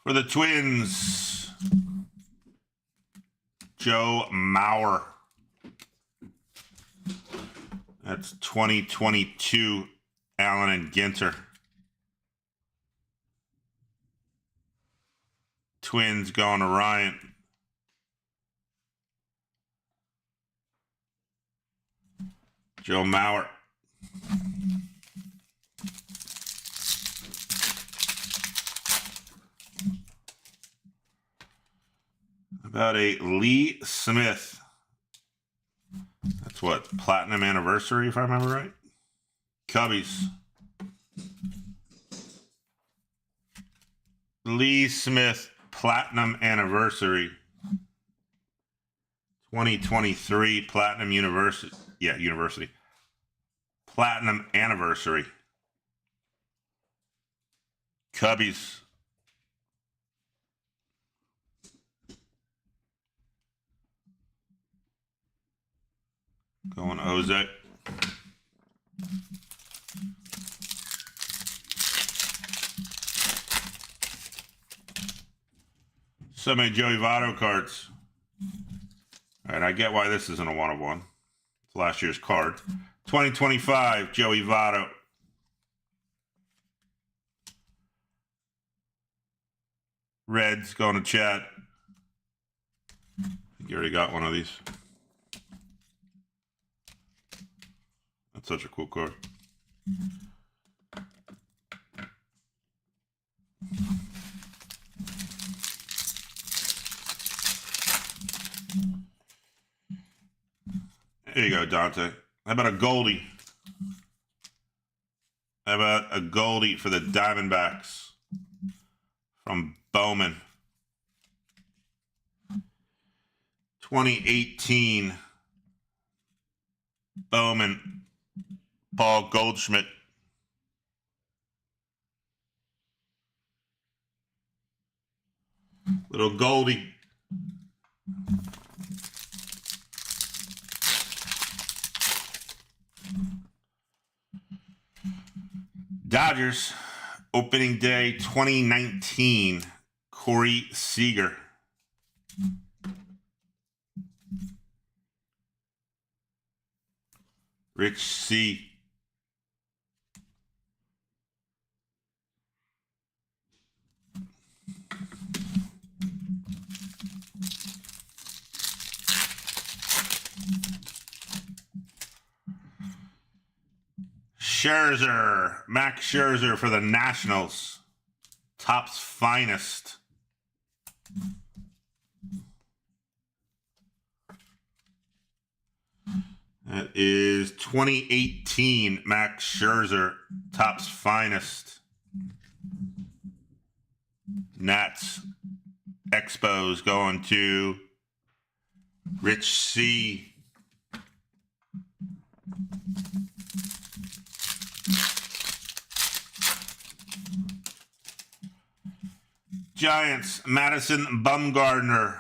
For the Twins, Joe Mauer. That's 2022 Allen and Ginter. Twins going to Ryan. Joe Mauer. About a Lee Smith. That's what, platinum anniversary, if I remember right. Cubbies. Lee Smith, platinum anniversary. 2023 platinum university. Yeah, university. Platinum anniversary. Cubbies. Going Jose. So many Joey Votto cards. All right, I get why this isn't a one-of-one. It's last year's card. 2025 Joey Votto. Reds going to Chad. I think you already got one of these. That's such a cool card. There you go, Dante. How about a Goldie? How about a Goldie for the Diamondbacks from Bowman? 2018 Bowman, Paul Goldschmidt. Little Goldie. Dodgers, opening day 2019, Corey Seager. Rich C. Scherzer, Max Scherzer for the Nationals. Top's finest. That is 2018 Max Scherzer, Top's finest. Nats Expos going to Rich C. Giants, Madison Bumgarner.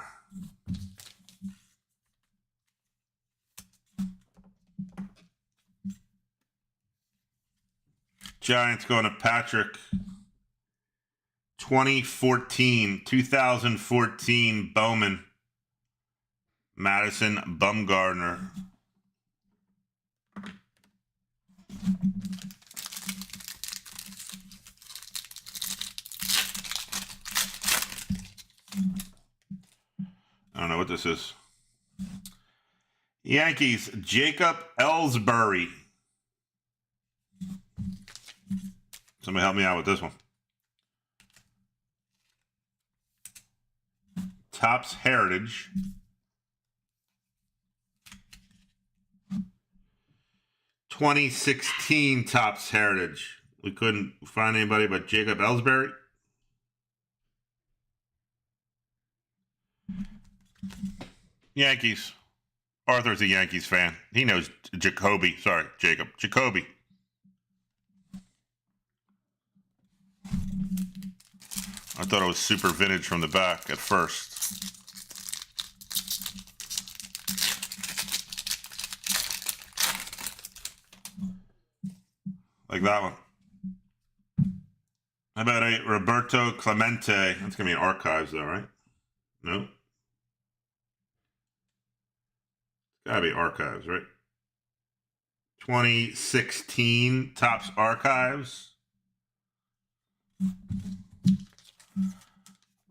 Giants going to Patrick. 2014 Bowman, Madison Bumgarner. I don't know what this is. Yankees, Jacob Ellsbury. Somebody help me out with this one. Topps Heritage. (2016) Topps Heritage. We couldn't find anybody but Jacob Ellsbury. Yankees. Arthur's a Yankees fan. He knows Jacoby. Sorry, Jacob. Jacoby. I thought it was super vintage from the back at first. Like that one. How about a Roberto Clemente? That's going to be in archives though, right? No. Gotta be archives, right? 2016 Topps Archives.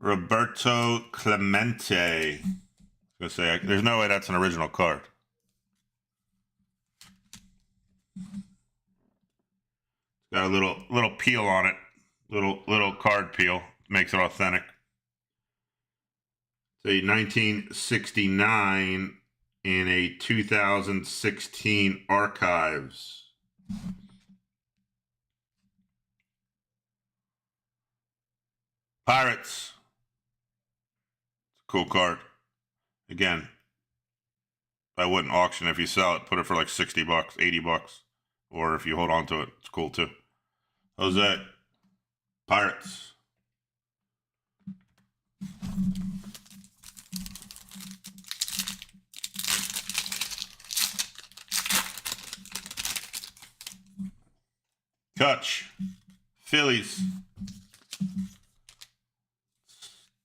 Roberto Clemente. I was gonna say, there's no way that's an original card. It's got a little peel on it. Little card peel. Makes it authentic. It's a 1969 in a 2016 Archives. Pirates. It's a cool card. Again, I wouldn't auction. If you sell it, put it for like $60, $80. Or if you hold on to it, it's cool too. Jose. Pirates. Kutch. Phillies.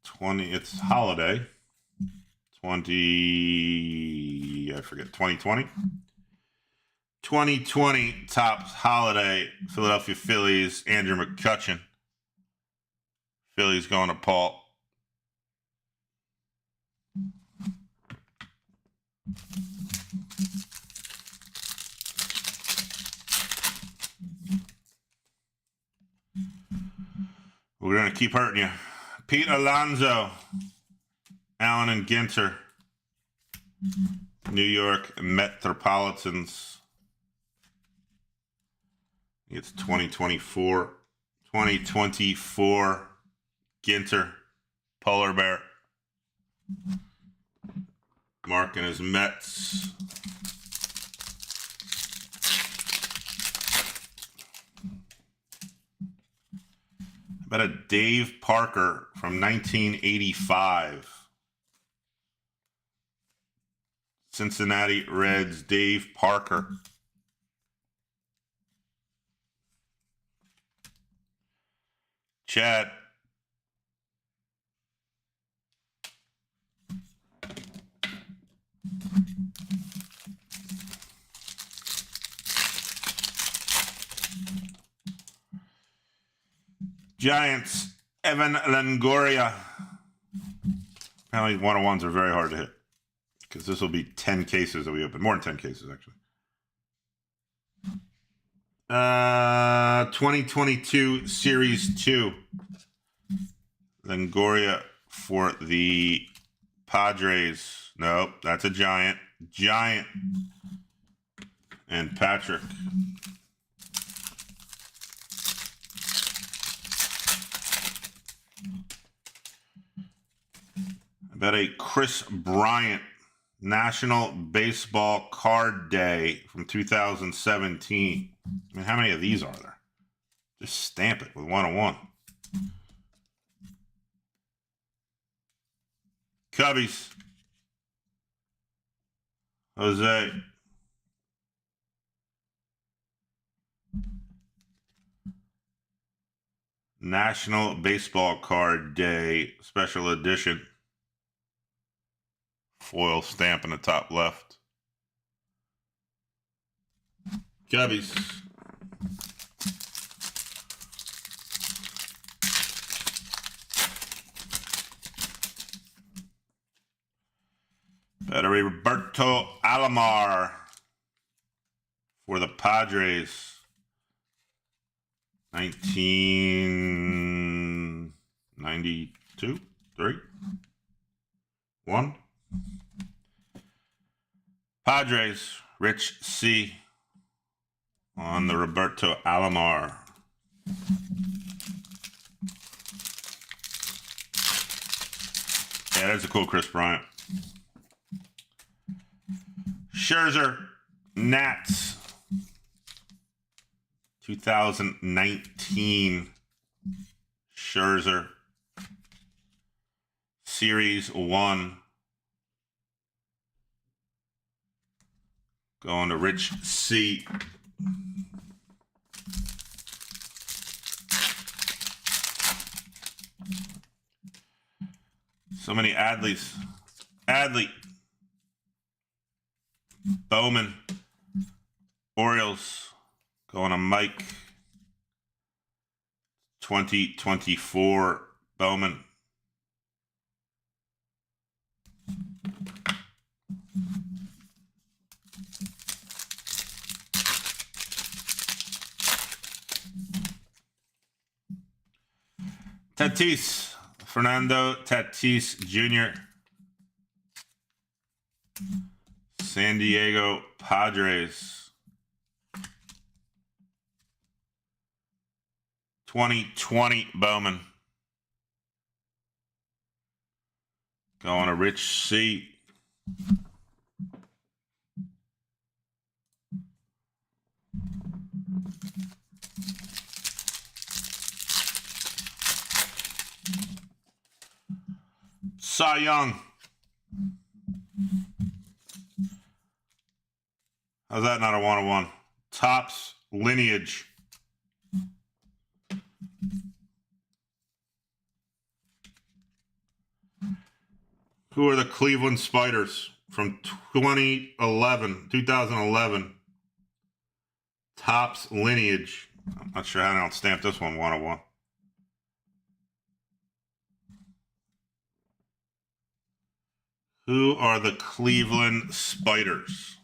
20. It's holiday. 2020. 2020 Topps Holiday. Philadelphia Phillies. Andrew McCutchen. Phillies going to Paul. We're going to keep hurting you. Pete Alonso. Allen and Ginter. New York Metropolitans. It's 2024. 2024 Ginter. Polar Bear. Mark and his Mets. How about a Dave Parker from 1985? Cincinnati Reds, Dave Parker. Chat. Giants, Evan Longoria. Apparently 101s are very hard to hit, because this will be 10 cases that we open. More than 10 cases, actually. 2022 Series 2. Longoria for the Padres. Nope, that's a Giant. Giant. And Patrick. About a Chris Bryant National Baseball Card Day from 2017. I mean, how many of these are there? Just stamp it with 101. Cubbies. Jose. National Baseball Card Day Special Edition. Foil stamp in the top left. Cubbies. Battery Roberto Alomar for the Padres. 1992, 3, 1. Padres, Rich C. on the Roberto Alomar. Yeah, that's a cool Chris Bryant. Scherzer, Nats. 2019 Scherzer. Series 1. Going to Rich C. So many Adleys. Adley. Bowman. Orioles. Going to Mike. 2024 Bowman. Tatis. Fernando Tatis Jr. San Diego Padres. 2020 Bowman. Going to Rich C. Cy Young. How's that not a 101? Topps Lineage. Who are the Cleveland Spiders from 2011? Topps Lineage. I'm not sure how to stamp this one 101. Who are the Cleveland Spiders?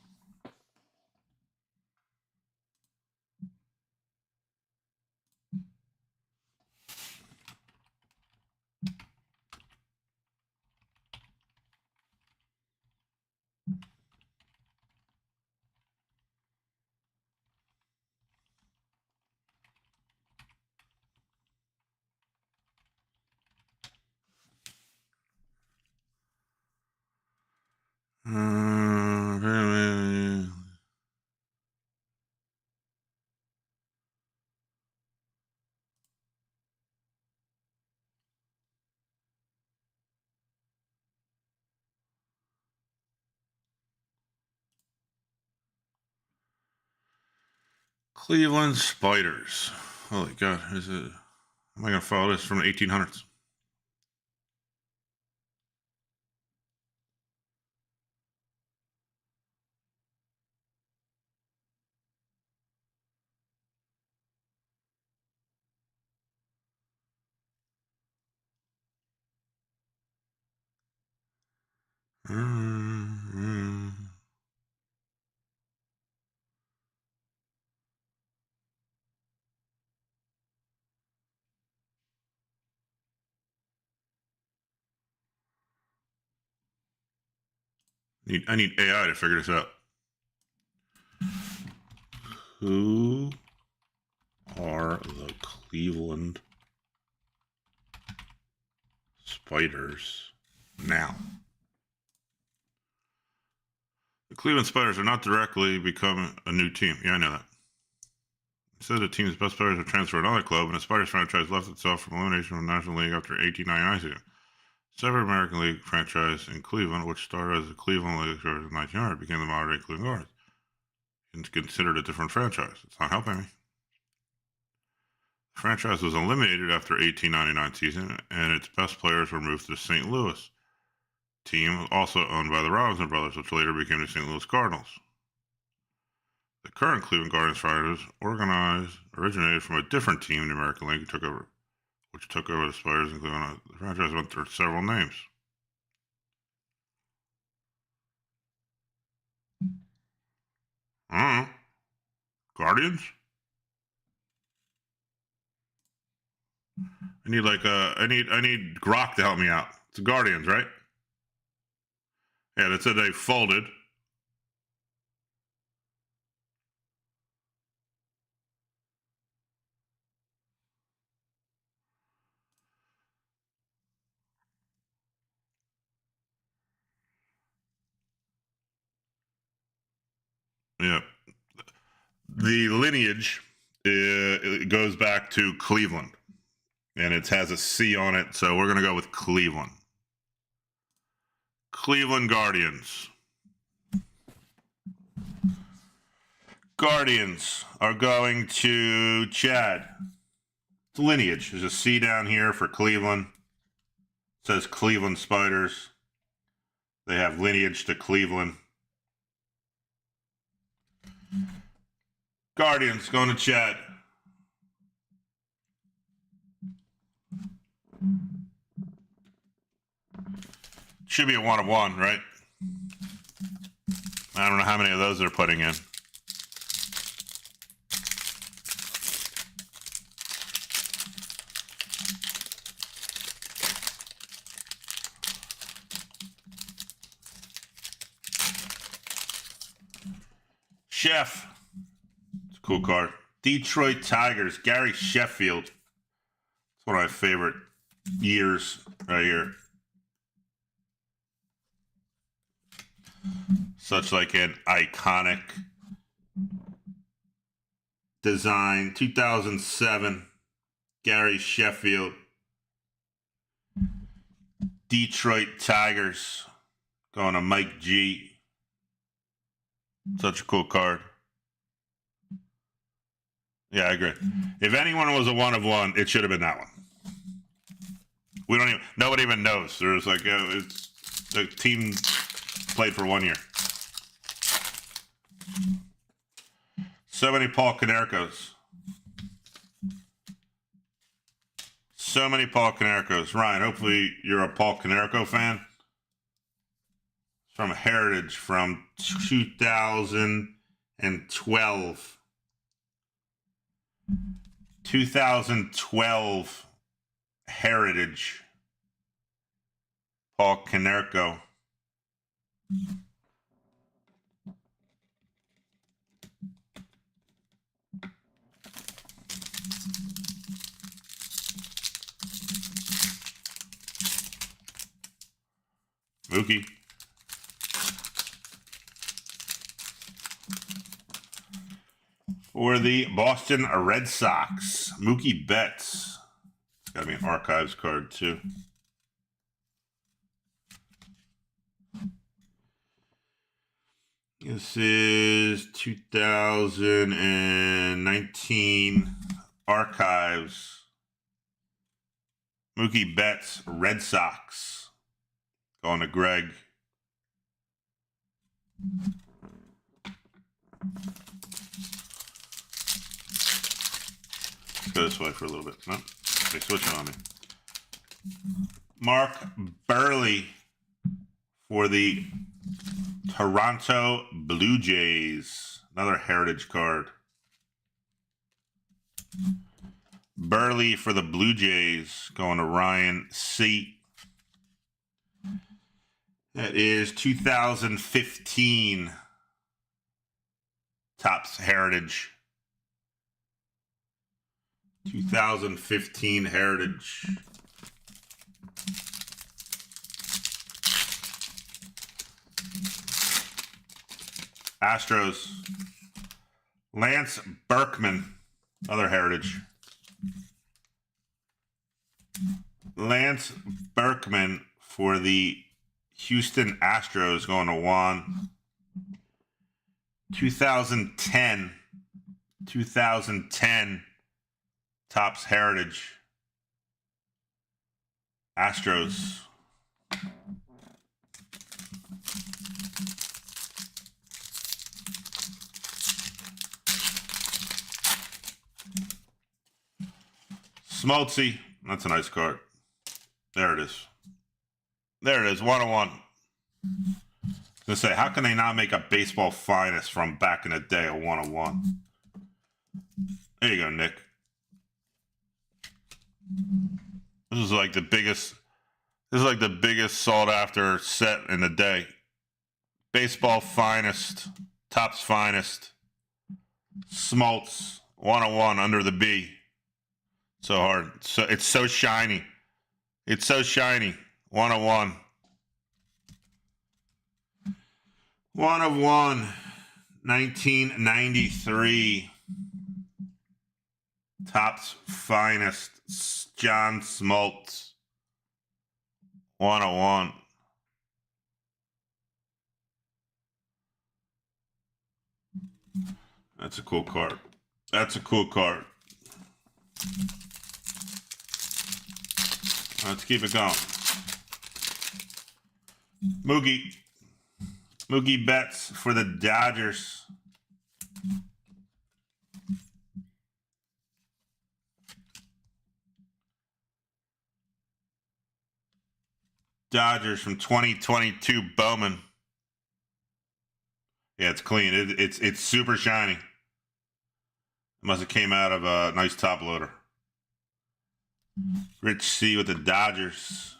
Cleveland Spiders. Holy God, is it? Am I going to follow this from the 1800s? I need AI to figure this out. Who are the Cleveland Spiders now? The Cleveland Spiders are not directly become a new team. Yeah, I know that. Instead, the team's best players are transferred to another club, and the Spiders franchise left itself from elimination from the National League after 1899 season. Separate American League franchise in Cleveland, which started as the Cleveland League in 1900, became the modern day Cleveland Guardians. It's considered a different franchise. It's not helping me. The franchise was eliminated after 1899 season, and its best players were moved to the St. Louis team, also owned by the Robinson brothers, which later became the St. Louis Cardinals. The current Cleveland Guardians franchise originated from a different team in the American League, which took over the Spiders in Cleveland. The franchise went through several names. Guardians? I need I need Grok to help me out. It's the Guardians, right? Yeah, that said they folded. Yeah. The lineage it goes back to Cleveland, and it has a C on it, so we're going to go with Cleveland. Cleveland Guardians. Guardians are going to Chad. It's lineage. There's a C down here for Cleveland. It says Cleveland Spiders. They have lineage to Cleveland. Guardians going to Chad. Should be a 1 of 1, right? I don't know how many of those they're putting in. Chef. It's a cool card. Detroit Tigers. Gary Sheffield. It's one of my favorite years right here. Such like an iconic design. 2007. Gary Sheffield. Detroit Tigers. Going to Mike G. Such a cool card. Yeah, I agree. If anyone was a 1 of 1, it should have been that one. Nobody even knows. There's like, it's the team played for 1 year. So many Paul Konerkos. So many Paul Konerkos. Ryan, hopefully you're a Paul Konerko fan. From Heritage from 2012. 2012 Heritage. Paul Konerko. Mookie. For the Boston Red Sox, Mookie Betts. It's got to be an archives card, too. This is 2019 Archives. Mookie Betts, Red Sox. Going to Greg. Let's go this way for a little bit. No, they switching on me. Mark Burley for the Toronto Blue Jays. Another heritage card. Burley for the Blue Jays. Going to Ryan C. That is 2015 Topps Heritage. 2015 Heritage. Astros. Lance Berkman, other heritage. Lance Berkman for the Houston Astros, going to Juan. 2010 Topps Heritage. Astros. Smoltzy. That's a nice card. There it is. There it is. 101. I was going to say, how can they not make a baseball finest from back in the day, a 101? There you go, Nick. This is like the biggest sought after set in the day. Baseball finest, Topps finest. Smoltz, 101 under the B. So hard. So it's so shiny. It's so shiny. 101. 1 of 1. 1993. Topps finest. John Smoltz. 101. That's a cool card. That's a cool card. Let's keep it going. Mookie Betts for the Dodgers. Dodgers from 2022 Bowman. Yeah, it's clean. It's super shiny. It must have came out of a nice top loader. Rich C with the Dodgers.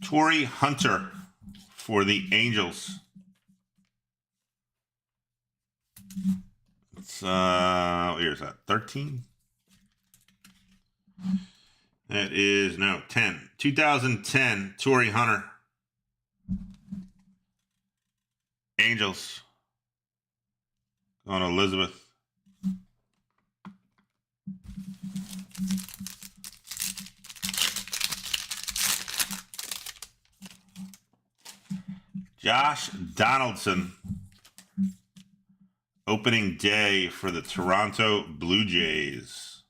Torrey Hunter for the Angels. It's what year is that? 13? That is no 10. 2010 Torrey Hunter. Angels. Going to Elizabeth. Josh Donaldson. Opening day for the Toronto Blue Jays.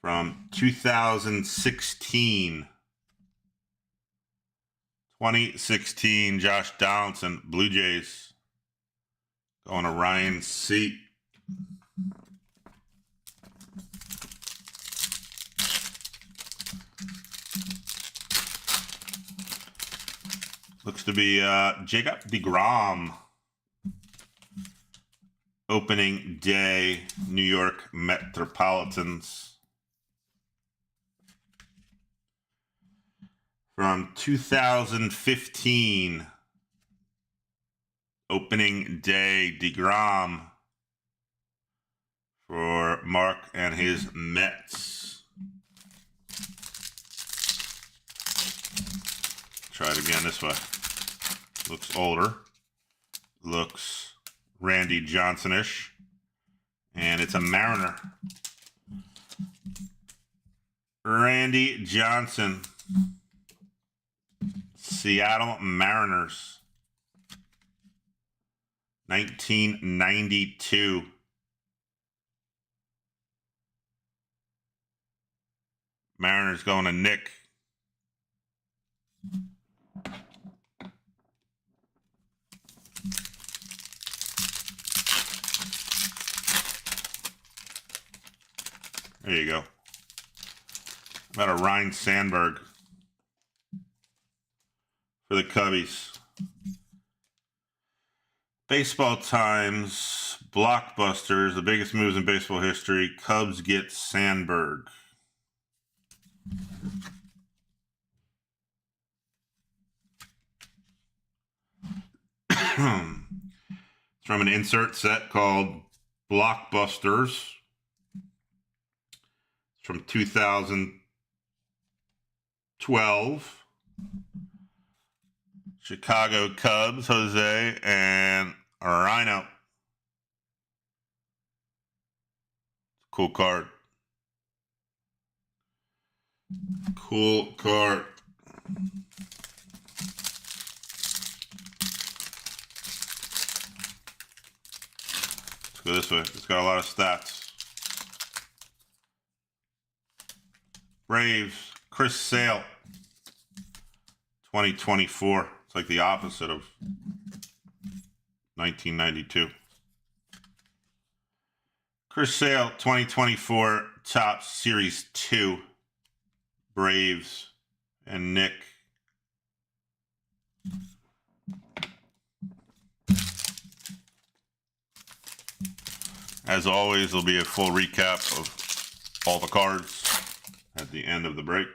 From 2016. 2016, Josh Donaldson, Blue Jays. Going to Ryan C. Looks to be Jacob deGrom. Opening day, New York Metropolitans. From 2015, opening day, deGrom for Mark and his Mets. Try it again this way. Looks older. Looks Randy Johnson-ish. And it's a Mariner. Randy Johnson. Seattle Mariners. 1992. Mariners going to Nick. There you go. About a Ryan Sandberg for the Cubbies. Baseball Times, blockbusters, the biggest moves in baseball history. Cubs get Sandberg. It's from an insert set called Blockbusters. It's from 2012. Chicago Cubs, Jose, and Rhino. Cool card. Cool card. Let's go this way. It's got a lot of stats. Braves, Chris Sale. 2024. It's like the opposite of 1992. Chris Sale, 2024 Topps Series 2. Braves and Nick. As always, there'll be a full recap of all the cards at the end of the break.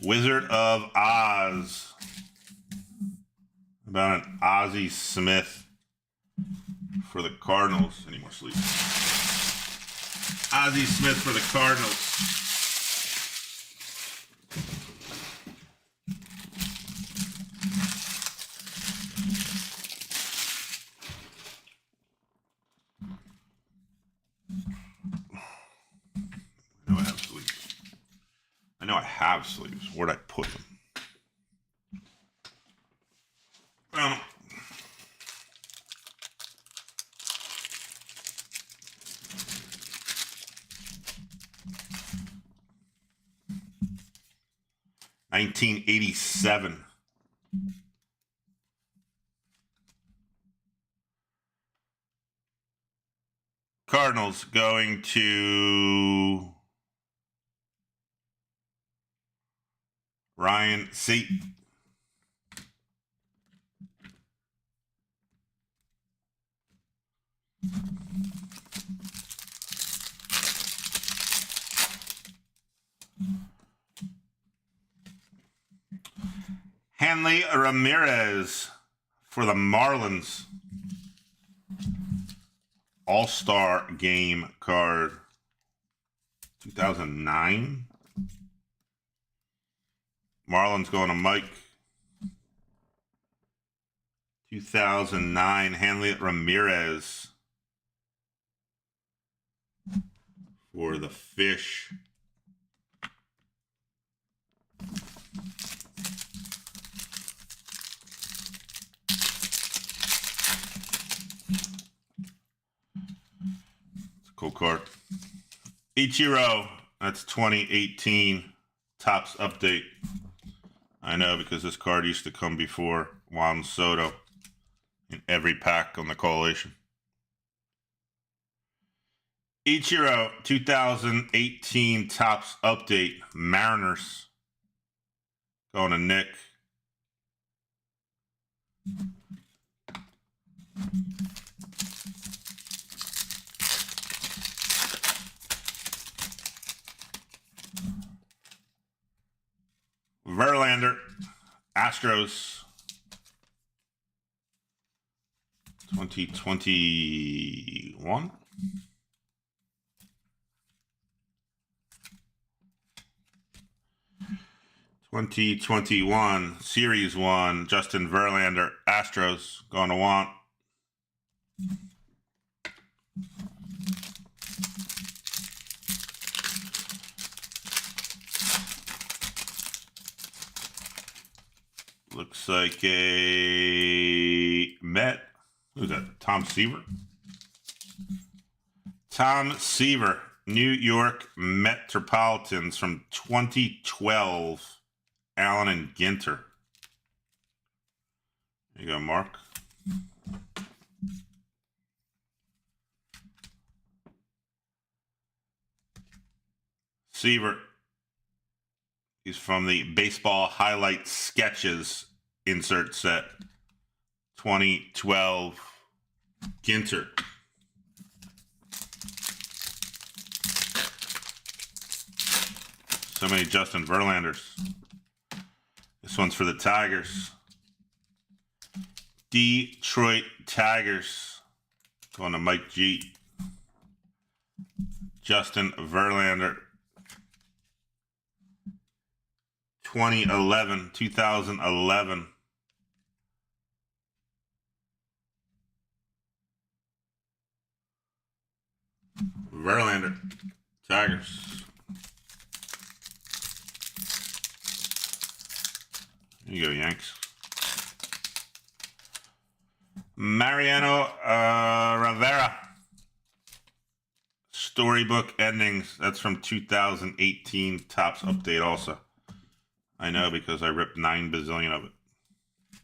Wizard of Oz. About an Ozzie Smith for the Cardinals. Any more sleep? Ozzie Smith for the Cardinals. I know I have sleeves. Where'd I put them? Well, $1987. Cardinals going to Ryan Seat. Hanley Ramirez for the Marlins. All-Star Game card. 2009. Marlins going to Mike. 2009, Hanley Ramirez for the Fish. Cool card. Ichiro, that's 2018 Topps update. I know, because this card used to come before Juan Soto in every pack on the collation. Ichiro, 2018 Topps update. Mariners. Going to Nick. Verlander, Astros, 2021. 2021 Series 1, Justin Verlander, Astros, going to want. Looks like a Met. Who's that? Tom Seaver? Tom Seaver, New York Metropolitans from 2012. Allen and Ginter. There you go, Mark. Seaver. He's from the Baseball Highlight Sketches insert set. 2012. Ginter. So many Justin Verlanders. This one's for the Tigers. Detroit Tigers. Going to Mike G. Justin Verlander. 2011. Verlander. Tigers. There you go, Yanks. Mariano Rivera. Storybook Endings. That's from 2018 Topps Update also. I know because I ripped 9 bazillion of it.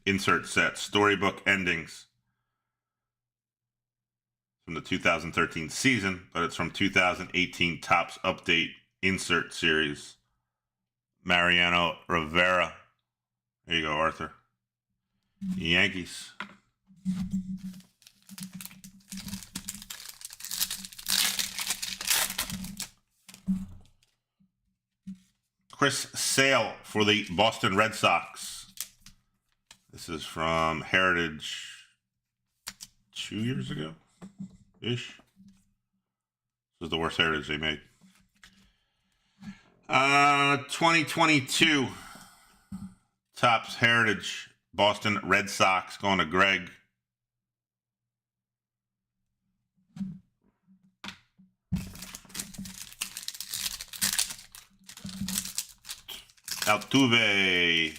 Insert set. Storybook Endings. From the 2013 season, but it's from 2018 Topps Update Insert Series. Mariano Rivera. There you go, Arthur. Yankees. Chris Sale for the Boston Red Sox. This is from Heritage 2 years ago-ish. This is the worst Heritage they made. 2022 Topps Heritage Boston Red Sox going to Greg. Altuve.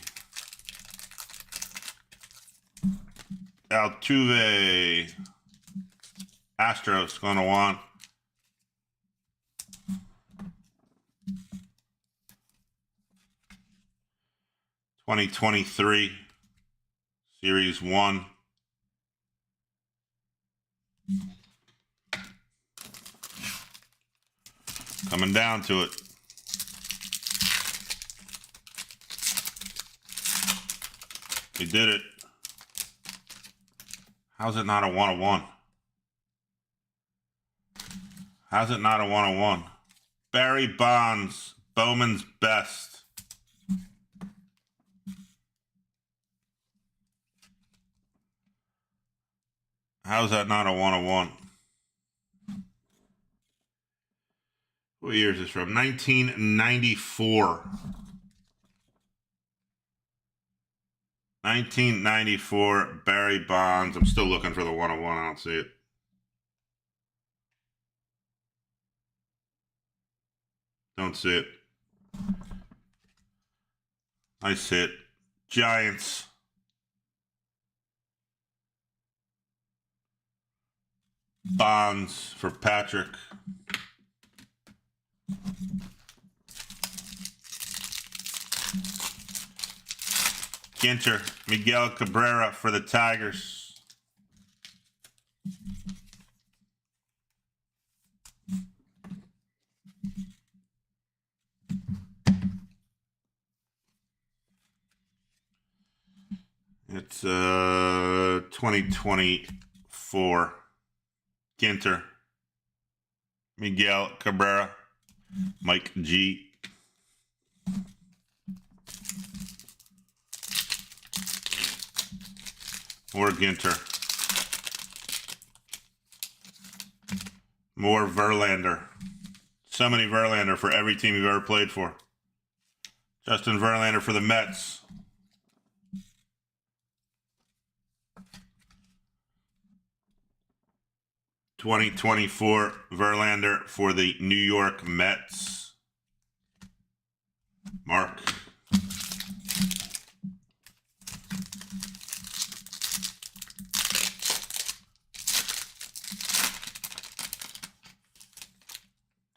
Astros going to want. (2023) Series 1. Coming down to it. He did it. How's it not a 101? How's it not a 101? Barry Bonds, Bowman's Best. How's that not a 101? What year is this from? 1994. 1994, Barry Bonds. I'm still looking for the 101. I don't see it. Don't see it. Nice hit. Giants. Bonds for Patrick. Ginter, Miguel Cabrera for the Tigers. It's 2024. Ginter, Miguel Cabrera, Mike G. More Ginter. More Verlander. So many Verlander for every team you've ever played for. Justin Verlander for the Mets. '24 Verlander for the New York Mets. Mark.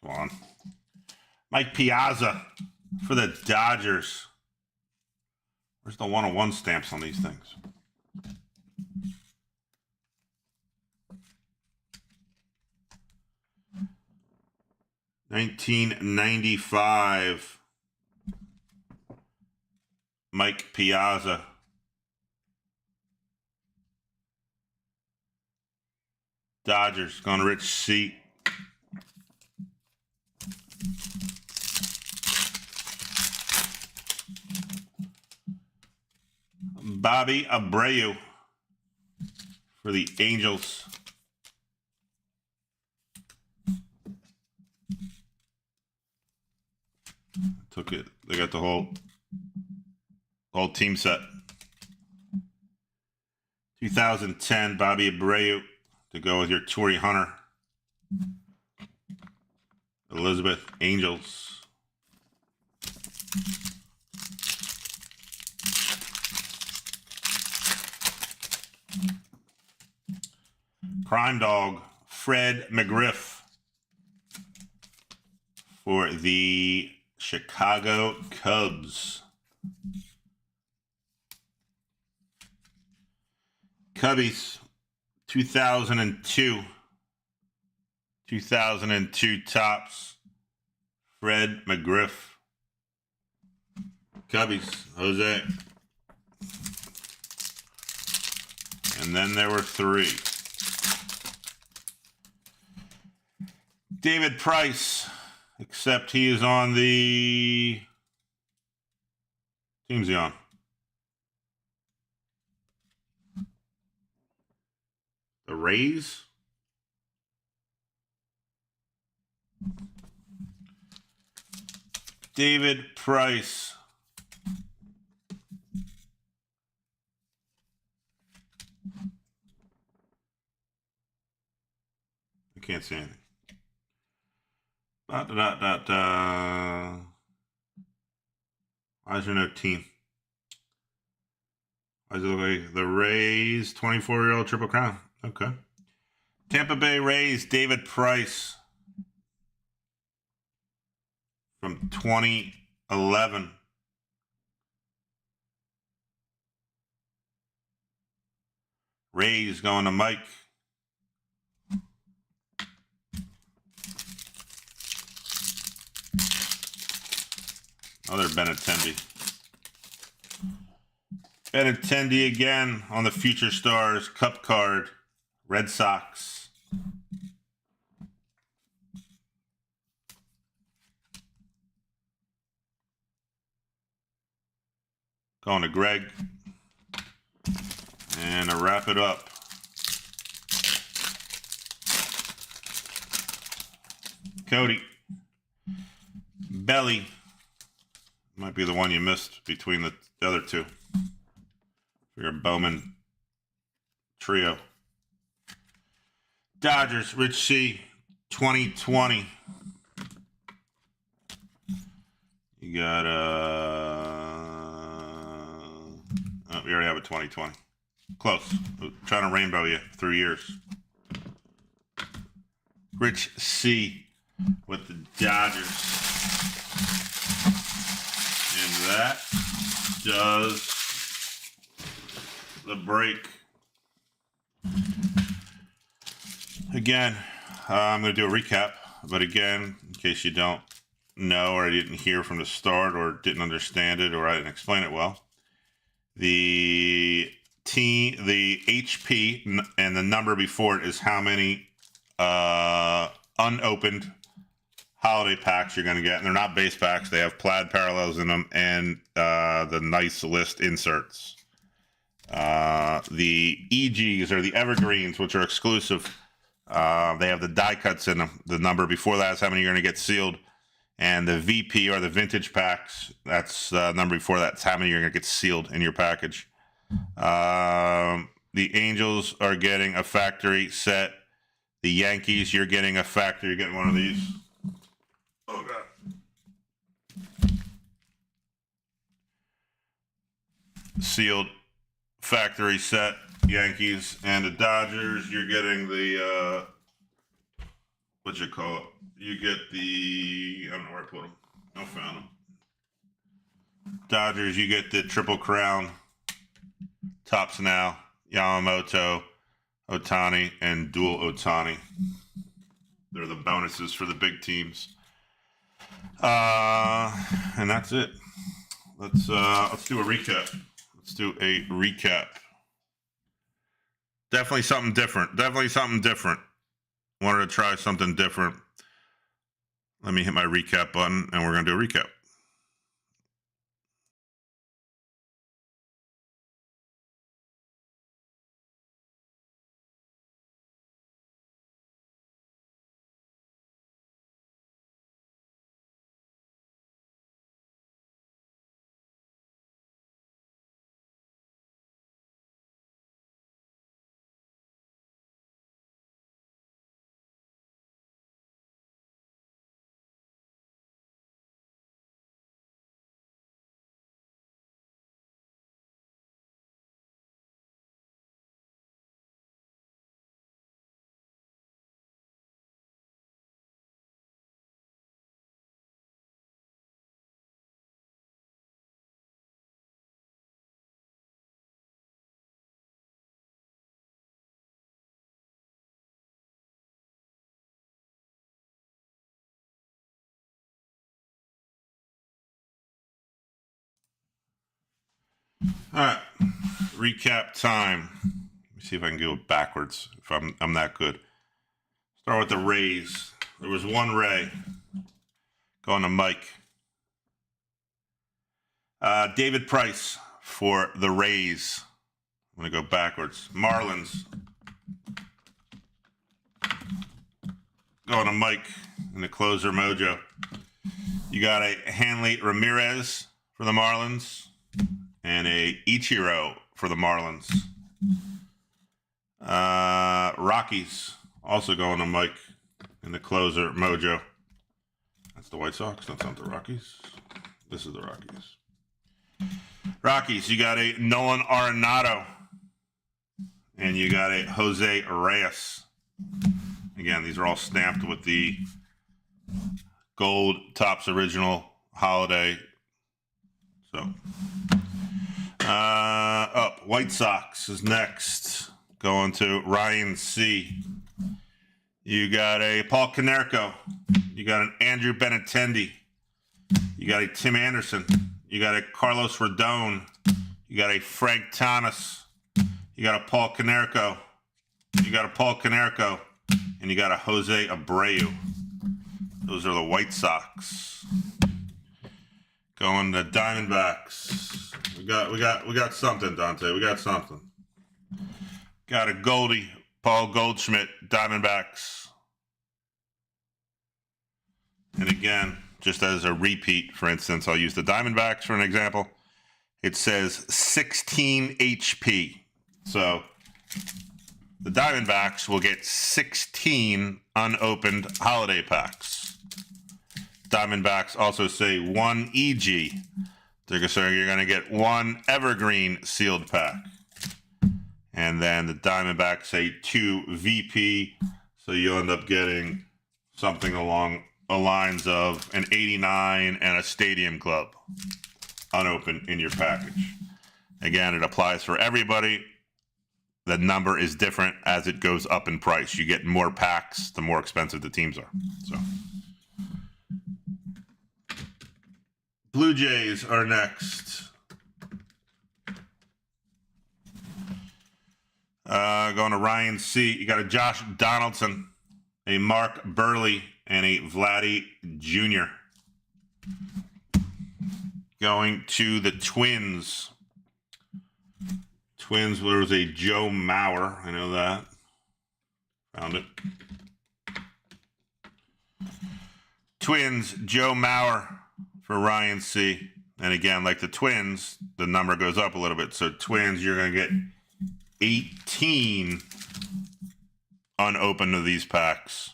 Come on. Mike Piazza for the Dodgers. Where's the 101 stamps on these things? $19.95. Mike Piazza. Dodgers going to Rich C. Bobby Abreu for the Angels. Took it. They got the whole team set. 2010 Bobby Abreu to go with your Torrey Hunter. Elizabeth Angels. Crime Dog, Fred McGriff for the Chicago Cubs. Cubbies, 2002 Topps, Fred McGriff. Cubbies, Jose. And then there were 3. David Price, except he is on the... Team's he on? The Rays? David Price. I can't see anything. Why is there no team? Why does it look like the Rays 24-year-old Triple Crown? Okay. Tampa Bay Rays, David Price from 2011. Rays going to Mike. Another Benintendi. Benintendi again on the Future Stars Cup card. Red Sox. Going to Greg. And to wrap it up. Cody. Belly. Might be the one you missed between the other two. For your Bowman trio. Dodgers, Rich C, 2020. You got oh, we already have a 2020. Close. Trying to rainbow you through years. Rich C with the Dodgers. And that does the break. Again, I'm going to do a recap, but again, in case you don't know or I didn't hear from the start or didn't understand it or I didn't explain it well, the HP and the number before it is how many unopened holiday packs you're going to get. And they're not base packs. They have plaid parallels in them and the nice list inserts. The EGs or the evergreens, which are exclusive, they have the die cuts in them. The number before that is how many you're going to get sealed. And the VP, or the vintage packs, that's number before that's how many you're going to get sealed in your package. The Angels are getting a factory set. The Yankees, you're getting a factory. You're getting one of these. Oh, God. Sealed factory set, Yankees. And the Dodgers, you're getting the, what you call it? You get the, I don't know where I put them. I found them. Dodgers, you get the Triple Crown, Topps now, Yamamoto, Ohtani, and Dual Ohtani. They're the bonuses for the big teams. And that's it. Let's do a recap. Let's do a recap. Definitely something different. Definitely something different. Wanted to try something different. Let me hit my recap button, and we're going to do a recap. All right, recap time. Let me see if I can go backwards. If I'm that good. Start with the Rays. There was one Ray. Going to Mike. David Price for the Rays. I'm going to go backwards. Marlins. Going to Mike in the closer mojo. You got a Hanley Ramirez for the Marlins and a Ichiro for the Marlins. Rockies also going to Mike in the closer mojo. That's the White Sox. That's not the Rockies. This is the Rockies. Rockies, you got a Nolan Arenado and you got a Jose Reyes. Again, these are all stamped with the gold Topps original holiday. So, up. White Sox is next. Going to Ryan C. You got a Paul Konerko. You got an Andrew Benintendi. You got a Tim Anderson. You got a Carlos Rodon. You got a Frank Thomas. You got a Paul Konerko. You got a Paul Konerko. And you got a Jose Abreu. Those are the White Sox. Going to Diamondbacks. We got something, Dante. We got something. Got a Goldie, Paul Goldschmidt, Diamondbacks. And again, just as a repeat, for instance, I'll use the Diamondbacks for an example. It says 16 HP. So the Diamondbacks will get 16 unopened holiday packs. Diamondbacks also say 1 EG. So you're going to get 1 evergreen sealed pack. And then the Diamondbacks say 2 VP. So you'll end up getting something along the lines of an 89 and a Stadium Club unopened in your package. Again, it applies for everybody. The number is different as it goes up in price. You get more packs, the more expensive the teams are. So, Blue Jays are next. Going to Ryan C. You got a Josh Donaldson, a Mark Burley, and a Vladdy Jr. Going to the Twins. Twins, there was a Joe Mauer. I know that. Found it. Twins, Joe Mauer for Ryan C. And again, like the Twins, the number goes up a little bit. So Twins, you're going to get 18 unopened of these packs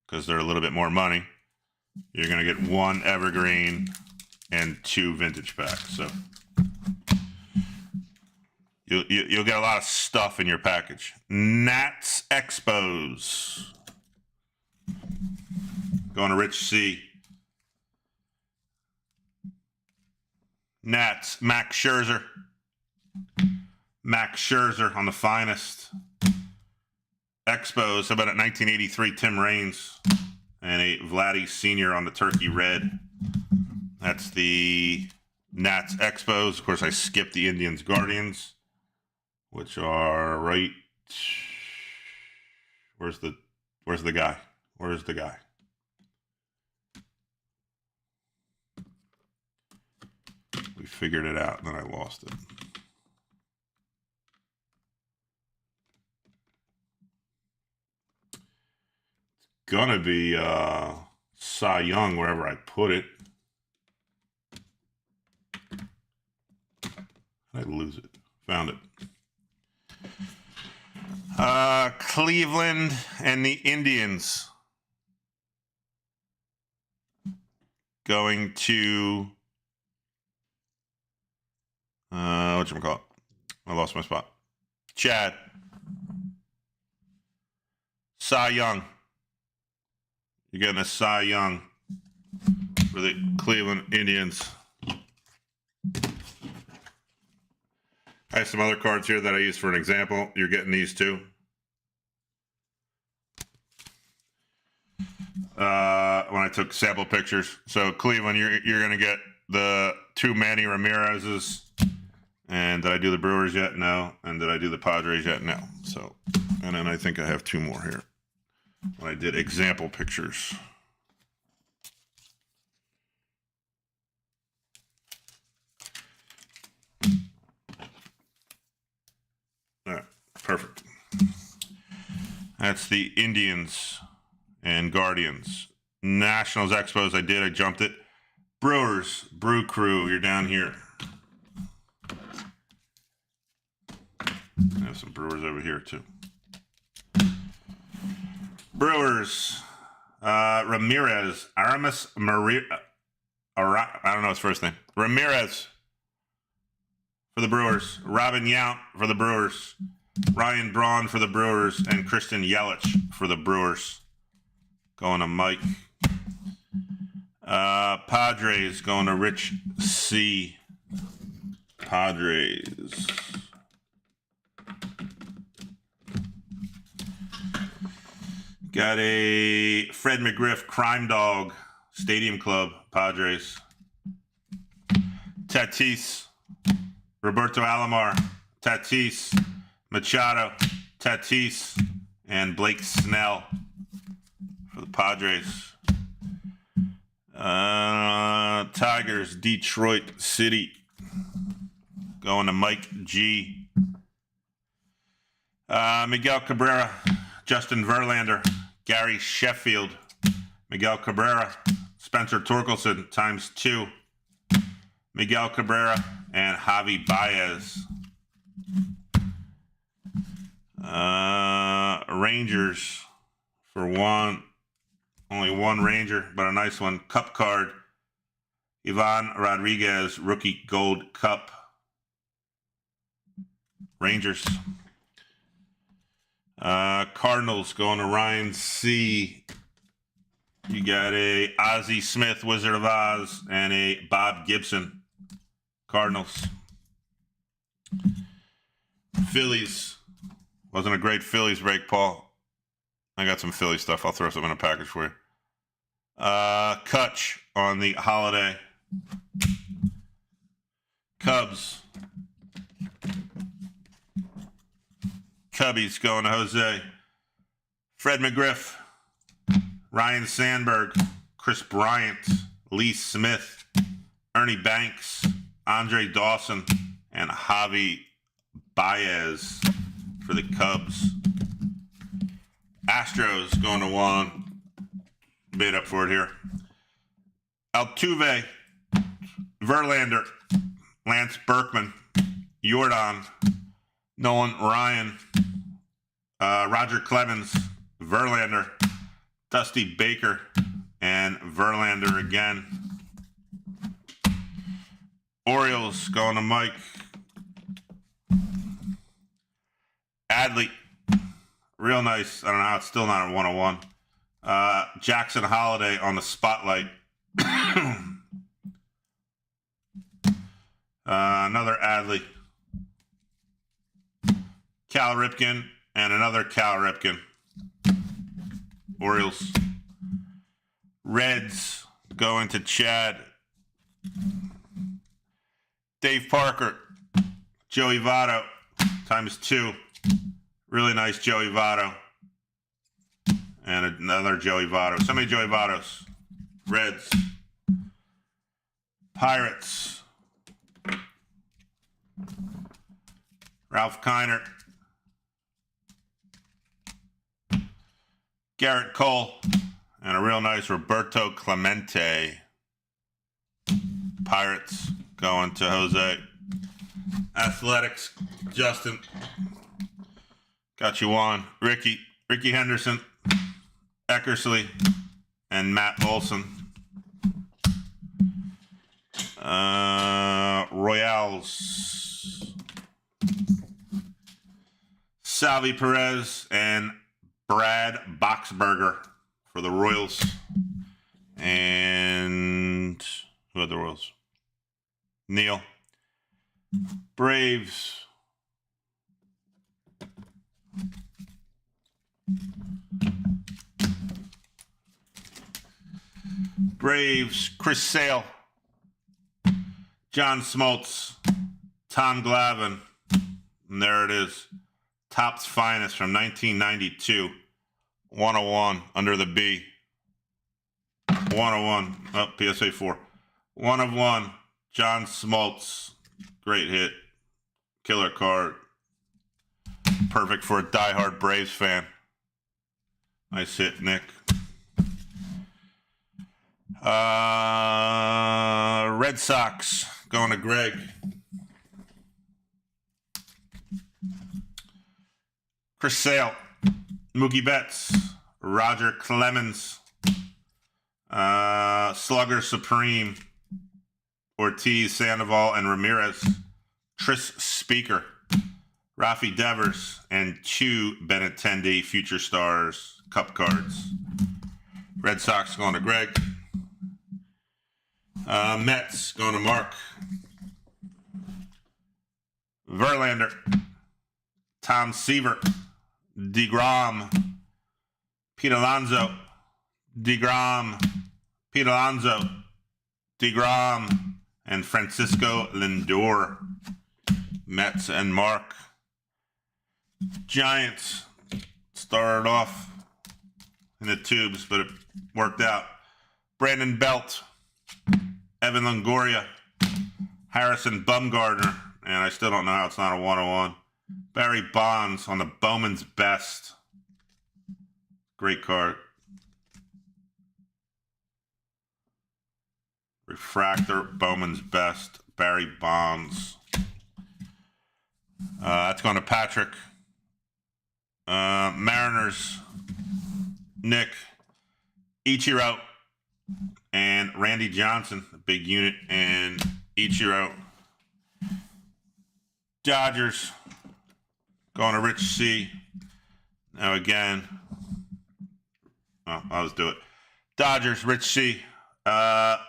because they're a little bit more money. You're going to get 1 evergreen and 2 vintage packs. So you'll get a lot of stuff in your package. Nats Expos. Going to Rich C. Nats, Max Scherzer. Max Scherzer on the finest. Expos, how about at 1983, Tim Raines. And a Vladdy Sr. on the turkey red. That's the Nats Expos. Of course, I skipped the Indians Guardians, which are right. Where's the guy? Where's the guy? We figured it out, and then I lost it. It's gonna be Cy Young wherever I put it. I lose it. Found it. Cleveland and the Indians going to whatchamacallit? I lost my spot. Chad. Cy Young. You're getting a Cy Young for the Cleveland Indians. I have some other cards here that I use for an example. You're getting these too. When I took sample pictures. So Cleveland, you're going to get the 2 Manny Ramirez's. And did I do the Brewers yet? No. And did I do the Padres yet? No. So, and then I think I have 2 more here. When I did example pictures. All right, perfect. That's the Indians and Guardians. Nationals Expos, I jumped it. Brewers, Brew Crew, you're down here. I have some Brewers over here too. Brewers, Ramirez, Aramis Maria, I don't know his first name. Ramirez for the Brewers. Robin Yount for the Brewers. Ryan Braun for the Brewers. And Christian Yelich for the Brewers. Going to Mike. Padres going to Rich C. Padres. Got a Fred McGriff Crime Dog Stadium Club Padres. Tatis. Roberto Alomar. Tatis. Machado. Tatis. And Blake Snell for the Padres. Tigers, Detroit City. Going to Mike G. Miguel Cabrera, Justin Verlander, Gary Sheffield, Miguel Cabrera, Spencer Torkelson ×2, Miguel Cabrera, and Javi Baez. Rangers for one. Only one Ranger, but a nice one. Cup card. Ivan Rodriguez, Rookie Gold Cup. Rangers. Cardinals going to Ryan C. You got a Ozzie Smith, Wizard of Oz, and a Bob Gibson. Cardinals. Phillies. Wasn't a great Phillies break, Paul. I got some Philly stuff. I'll throw some in a package for you. Kutch on the holiday. Cubs. Cubbies going to Jose. Fred McGriff. Ryan Sandberg. Chris Bryant. Lee Smith. Ernie Banks. Andre Dawson. And Javi Baez for the Cubs. Astros going to one. made up for it here. Altuve, Verlander, Lance Berkman, Jordan, Nolan Ryan, Roger Clemens, Verlander, Dusty Baker, and Verlander again. Orioles going to Mike. Adley, real nice. I don't know how it's still not a 101. Jackson Holiday on the spotlight. Another Adley. Cal Ripken and another Cal Ripken. Orioles. Reds going to Chad. Dave Parker. Joey Votto ×2. Really nice Joey Votto. And another Joey Votto. So many Joey Vottos. Reds. Pirates. Ralph Kiner. Garrett Cole. And a real nice Roberto Clemente. Pirates going to Jose. Athletics. Justin. Got you on. Ricky Henderson. Eckersley. And Matt Olson. Royals. Salvi Perez and Brad Boxberger for the Royals. And who had the Royals? Neil. Braves. Chris Sale. John Smoltz. Tom Glavine. And there it is. Topps Finest from 1992. 101 under the B. 101. Oh, PSA 4. 1 of 1. John Smoltz. Great hit. Killer card. Perfect for a diehard Braves fan. Nice hit, Nick. Red Sox going to Greg. Chris Sale, Mookie Betts, Roger Clemens, Slugger Supreme, Ortiz, Sandoval, and Ramirez, Tris Speaker, Rafi Devers, and 2 Benintendi Future Stars Cup cards. Red Sox going to Greg. Mets going to Mark. Verlander, Tom Seaver, DeGrom, Pete Alonso, DeGrom, Pete Alonso, DeGrom, and Francisco Lindor. Mets and Mark. Giants started off in the tubes, but it worked out. Brandon Belt, Evan Longoria, Harrison Bumgardner, and I still don't know how it's not a 101. Barry Bonds on the Bowman's Best. Great card. Refractor, Bowman's Best, Barry Bonds. That's going to Patrick. Mariners, Nick, Ichiro, and Randy Johnson, a big unit, and Ichiro. Dodgers, going to Rich C. Now again, I'll just do it. Dodgers, Rich C. Bellinger,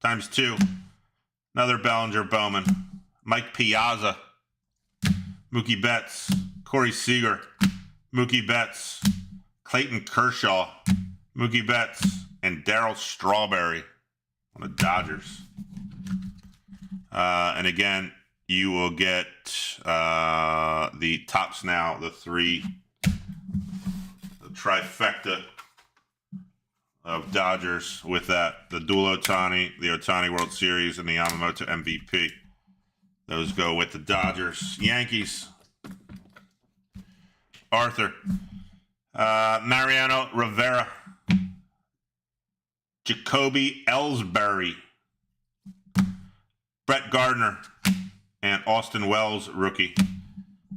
×2. Another Bellinger Bowman. Mike Piazza. Mookie Betts. Corey Seager. Mookie Betts. Clayton Kershaw. Mookie Betts. And Darryl Strawberry on the Dodgers. And again, you will get the Topps Now, the trifecta of Dodgers with that. The dual Ohtani, the Ohtani World Series, and the Yamamoto MVP. Those go with the Dodgers. Yankees. Arthur. Mariano Rivera, Jacoby Ellsbury, Brett Gardner, and Austin Wells, rookie.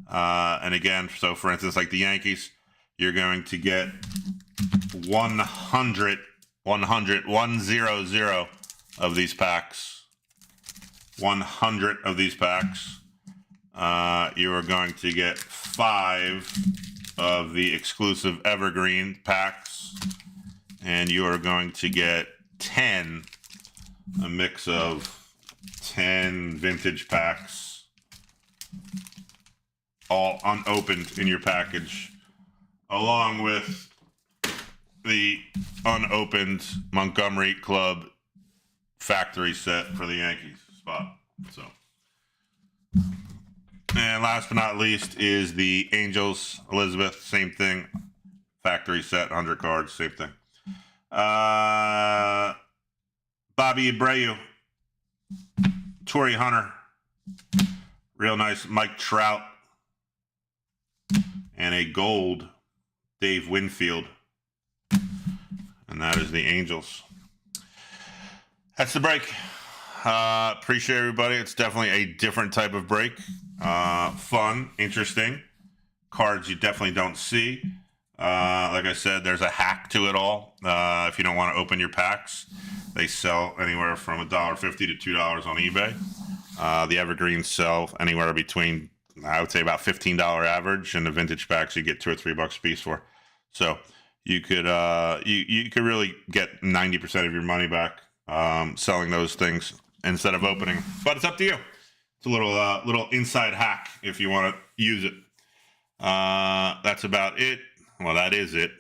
And again, so for instance, like the Yankees, you're going to get 100 of these packs. 100 of these packs. You are going to get 5 of the exclusive Evergreen packs. And you are going to get 10, a mix of 10 vintage packs, all unopened in your package, along with the unopened Montgomery Club factory set for the Yankees spot. So, and last but not least is the Angels Elizabeth, same thing, factory set, 100 cards, same thing. Bobby Abreu, Torrey Hunter, real nice Mike Trout, and a gold Dave Winfield. And that is the Angels. That's the break. Appreciate everybody. It's definitely a different type of break. Fun, interesting. Cards you definitely don't see. Like I said, there's a hack to it all. If you don't want to open your packs, they sell anywhere from $1.50 to $2 on eBay. The Evergreens sell anywhere between, I would say, about $15 average, and the vintage packs you get $2 or $3 a piece for. So you could you could really get 90% of your money back selling those things instead of opening. But it's up to you. It's a little inside hack if you want to use it. That's about it. Well, that is it.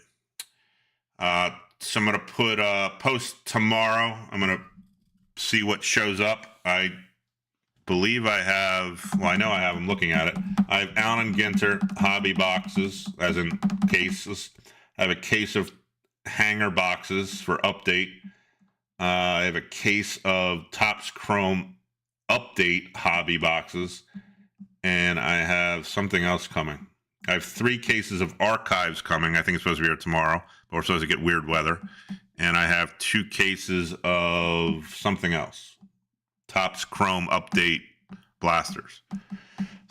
So I'm going to put a post tomorrow. I'm going to see what shows up. I believe I have, well, I know I have, I'm looking at it. I have Allen Ginter hobby boxes, as in cases. I have a case of hanger boxes for update. I have a case of Topps Chrome update hobby boxes. And I have something else coming. I have 3 cases of archives coming. I think it's supposed to be here tomorrow, but we're supposed to get weird weather. And I have 2 cases of something else. Topps Chrome update blasters.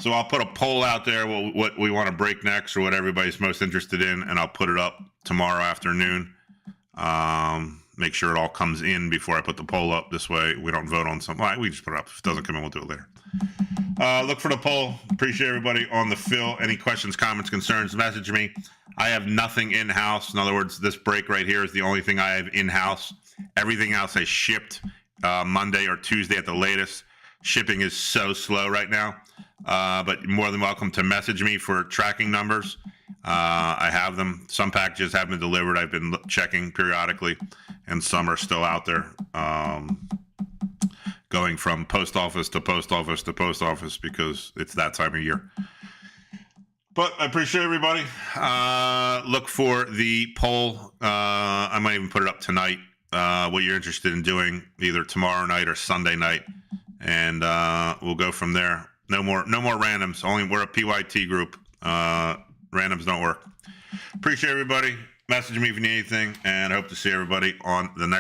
So I'll put a poll out there, what we want to break next or what everybody's most interested in, and I'll put it up tomorrow afternoon. Make sure it all comes in before I put the poll up. This way we don't vote on something. Well, we just put it up. If it doesn't come in, we'll do it later. Look for the poll. Appreciate everybody on the fill. Any questions, comments, concerns, message me. I have nothing in-house. In other words, this break right here is the only thing I have in-house. Everything else I shipped Monday or Tuesday at the latest. Shipping is so slow right now. But you're more than welcome to message me for tracking numbers. I have them. Some packages have been delivered. I've been checking periodically, and some are still out there. Going from post office to post office to post office because it's that time of year. But I appreciate everybody. Look for the poll. I might even put it up tonight. What you're interested in doing either tomorrow night or Sunday night, and we'll go from there. No more randoms. We're a PYT group. Randoms don't work. Appreciate everybody. Message me if you need anything, and I hope to see everybody on the next.